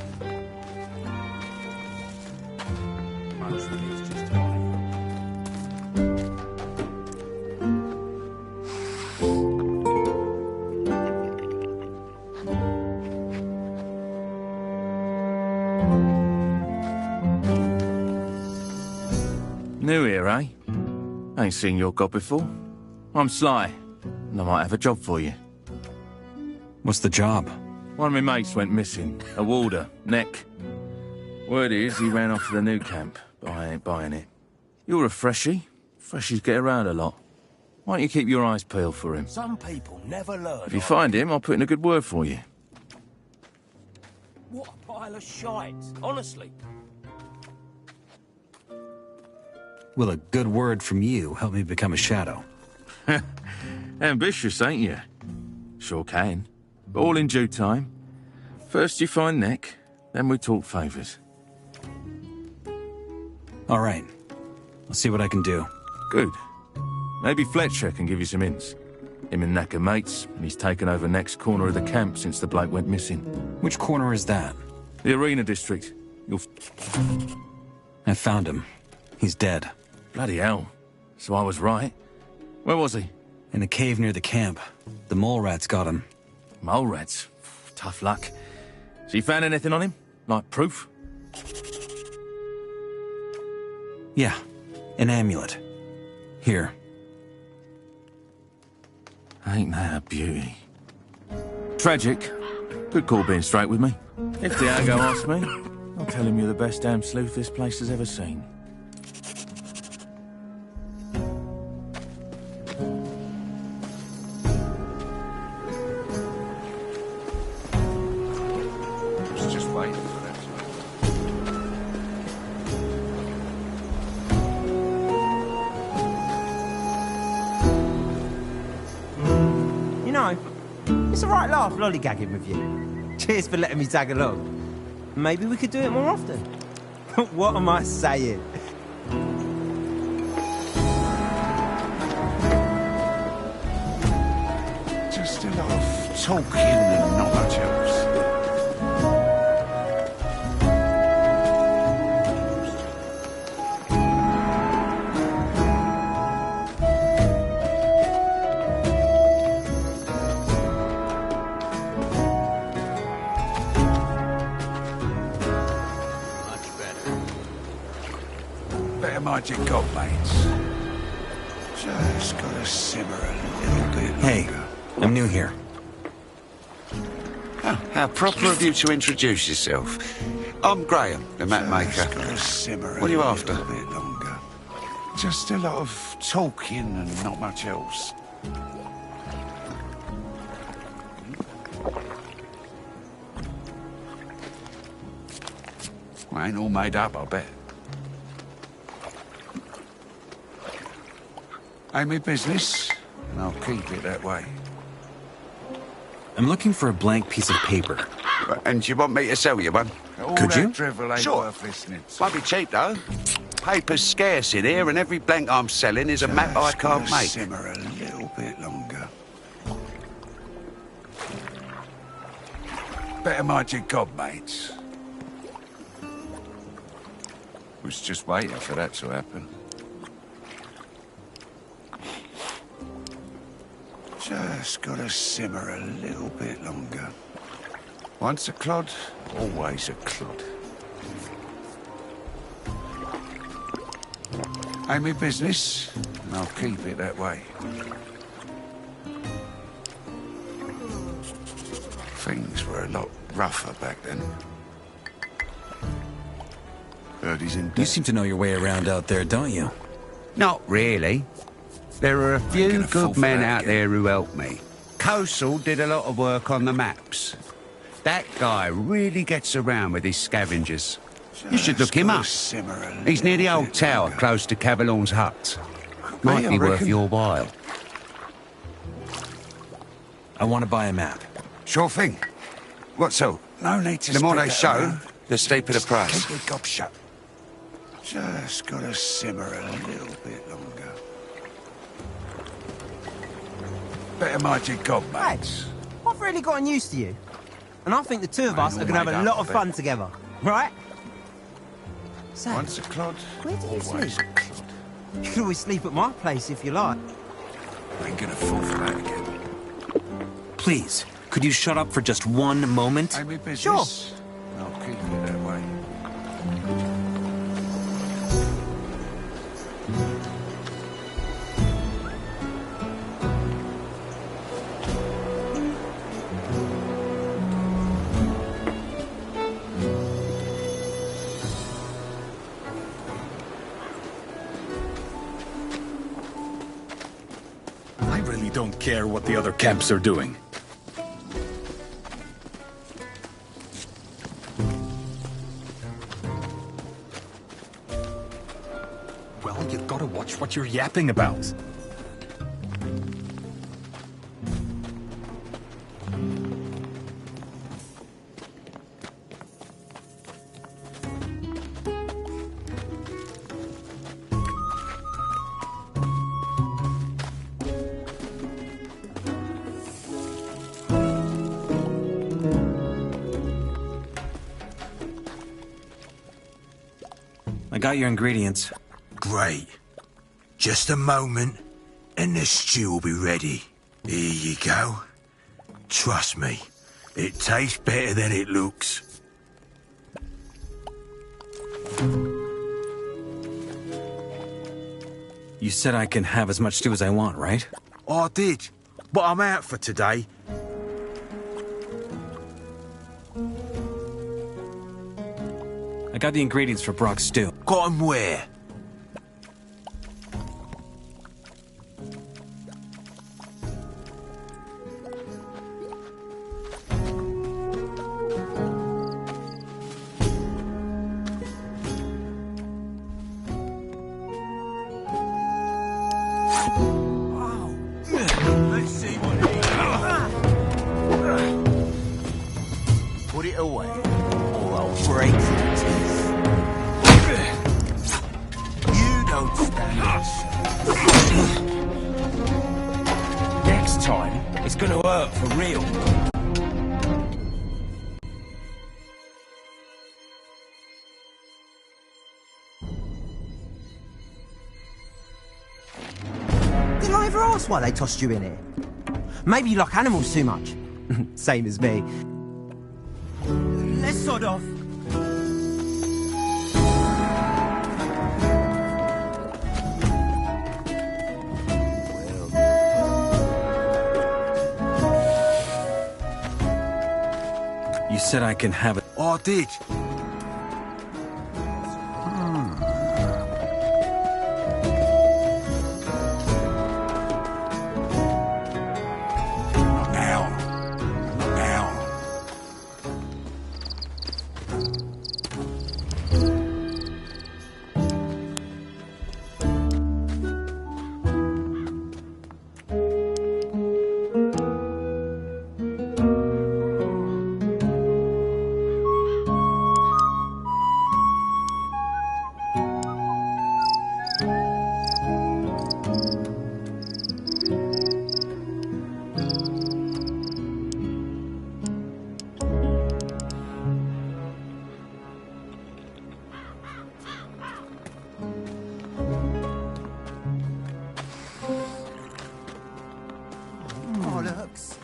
Speaker 24: New here, eh? Ain't seen your god before. I'm Sly, and I might have a job for you.
Speaker 6: What's the job?
Speaker 24: One of my mates went missing. A warder, Neck. Word is he ran off to the new camp, but I ain't buying it. You're a freshie. Freshies get around a lot. Why don't you keep your eyes peeled for him?
Speaker 4: Some people never learn.
Speaker 24: If you find him, I'll put in a good word for you.
Speaker 4: What a pile of shite, honestly.
Speaker 6: Will a good word from you help me become a shadow?
Speaker 24: Ambitious, ain't you? Sure can. But all in due time. First you find Nick, then we talk favours.
Speaker 6: All right. I'll see what I can do.
Speaker 24: Good. Maybe Fletcher can give you some hints. Him and Knack are mates, and he's taken over next corner of the camp since the bloke went missing.
Speaker 6: Which corner is that?
Speaker 24: The Arena District.
Speaker 6: I found him. He's dead.
Speaker 24: Bloody hell. So I was right. Where was he?
Speaker 6: In a cave near the camp. The mole rats got him.
Speaker 24: Mole rats? Tough luck. Has he found anything on him? Like proof?
Speaker 6: Yeah. An amulet. Here.
Speaker 24: Ain't that a beauty? Tragic. Good call being straight with me. If Diago asks me, I'll tell him you're the best damn sleuth this place has ever seen.
Speaker 1: Was just waiting for that.
Speaker 19: You know, it's a right laugh lollygagging with you. Cheers for letting me tag along. Maybe we could do it more often. What am I saying?
Speaker 1: Just a lot of talking and not much else. Better mind your gob, mates. Just gotta simmer a little bit longer.
Speaker 6: Hey, I'm new here.
Speaker 1: Oh, how proper of you to introduce yourself. I'm Graham, the map maker. What are you after? A bit longer. Just a lot of talking and not much else. Well, ain't all made up, I bet. Ain't me business, and I'll keep it that way.
Speaker 6: I'm looking for a blank piece of paper.
Speaker 1: And do you want me to sell you one?
Speaker 6: Could you?
Speaker 1: Sure. Won't be cheap, though. Paper's scarce in here, and every blank I'm selling is a map I can't make. Simmer a little bit longer. Better mind your gob, mates. Was just waiting for that to happen. Just gotta simmer a little bit longer. Once a clod, always a clod. Ain't me business, and I'll keep it that way. Things were a lot rougher back then. Heard he's in debt.
Speaker 6: You seem to know your way around out there, don't you?
Speaker 1: Not really. There are a few good men out there who helped me. Coastal did a lot of work on the maps. That guy really gets around with his scavengers. You should look him up. He's near the old tower close to Cavalon's hut. Might be worth your while.
Speaker 6: I want to buy a map.
Speaker 1: Sure thing. What so? No need to. The more they show, the steeper the price. Keep your gob shut. Just gotta simmer a little bit longer. Better mind your gob, mates.
Speaker 19: I've really gotten used to you. And I think the two of us are going to have a lot of fun together. Right? So,
Speaker 1: once a clod,
Speaker 19: where do you
Speaker 1: always
Speaker 19: sleep?
Speaker 1: a clod.
Speaker 19: You can always sleep at my place if you like.
Speaker 1: I ain't gonna fall for that again.
Speaker 6: Please, could you shut up for just one moment?
Speaker 1: Ain't me business.
Speaker 19: Sure.
Speaker 1: I'll keep it that way.
Speaker 18: don't care what the other camps are doing. Well, you gotta watch what you're yapping about.
Speaker 6: I got your ingredients.
Speaker 3: Great. Just a moment, and the stew will be ready. Here you go. Trust me, it tastes better than it looks.
Speaker 6: You said I can have as much stew as I want, right?
Speaker 3: I did, but I'm out for today.
Speaker 6: I got the ingredients for Brock's stew.
Speaker 3: Got 'em where? Let's see what it is. Put it away, or I'll break your teeth. You don't stand a chance.
Speaker 14: Next time, it's gonna hurt for real.
Speaker 19: Did I ever ask why they tossed you in here? Maybe you like animals too much. Same as me. Let's sod off.
Speaker 6: You said I can have it.
Speaker 3: I did.
Speaker 19: Bollocks.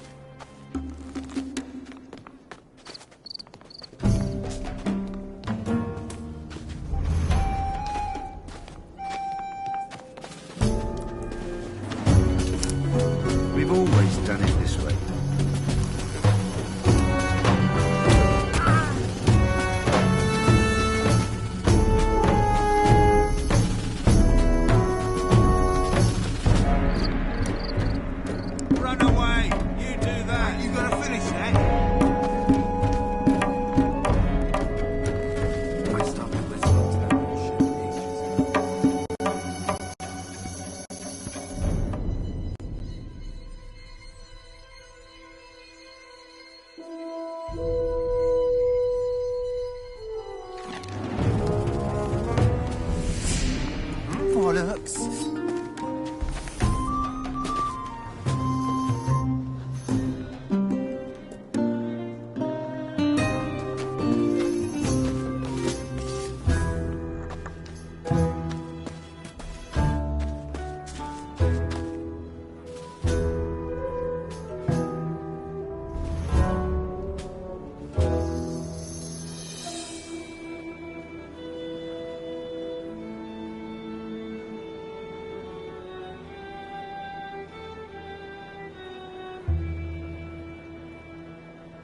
Speaker 3: We've always done it this way.
Speaker 4: Run away! You do that! You gotta finish that!
Speaker 5: I stopped listening to that bullshit ages ago.
Speaker 19: Bollocks.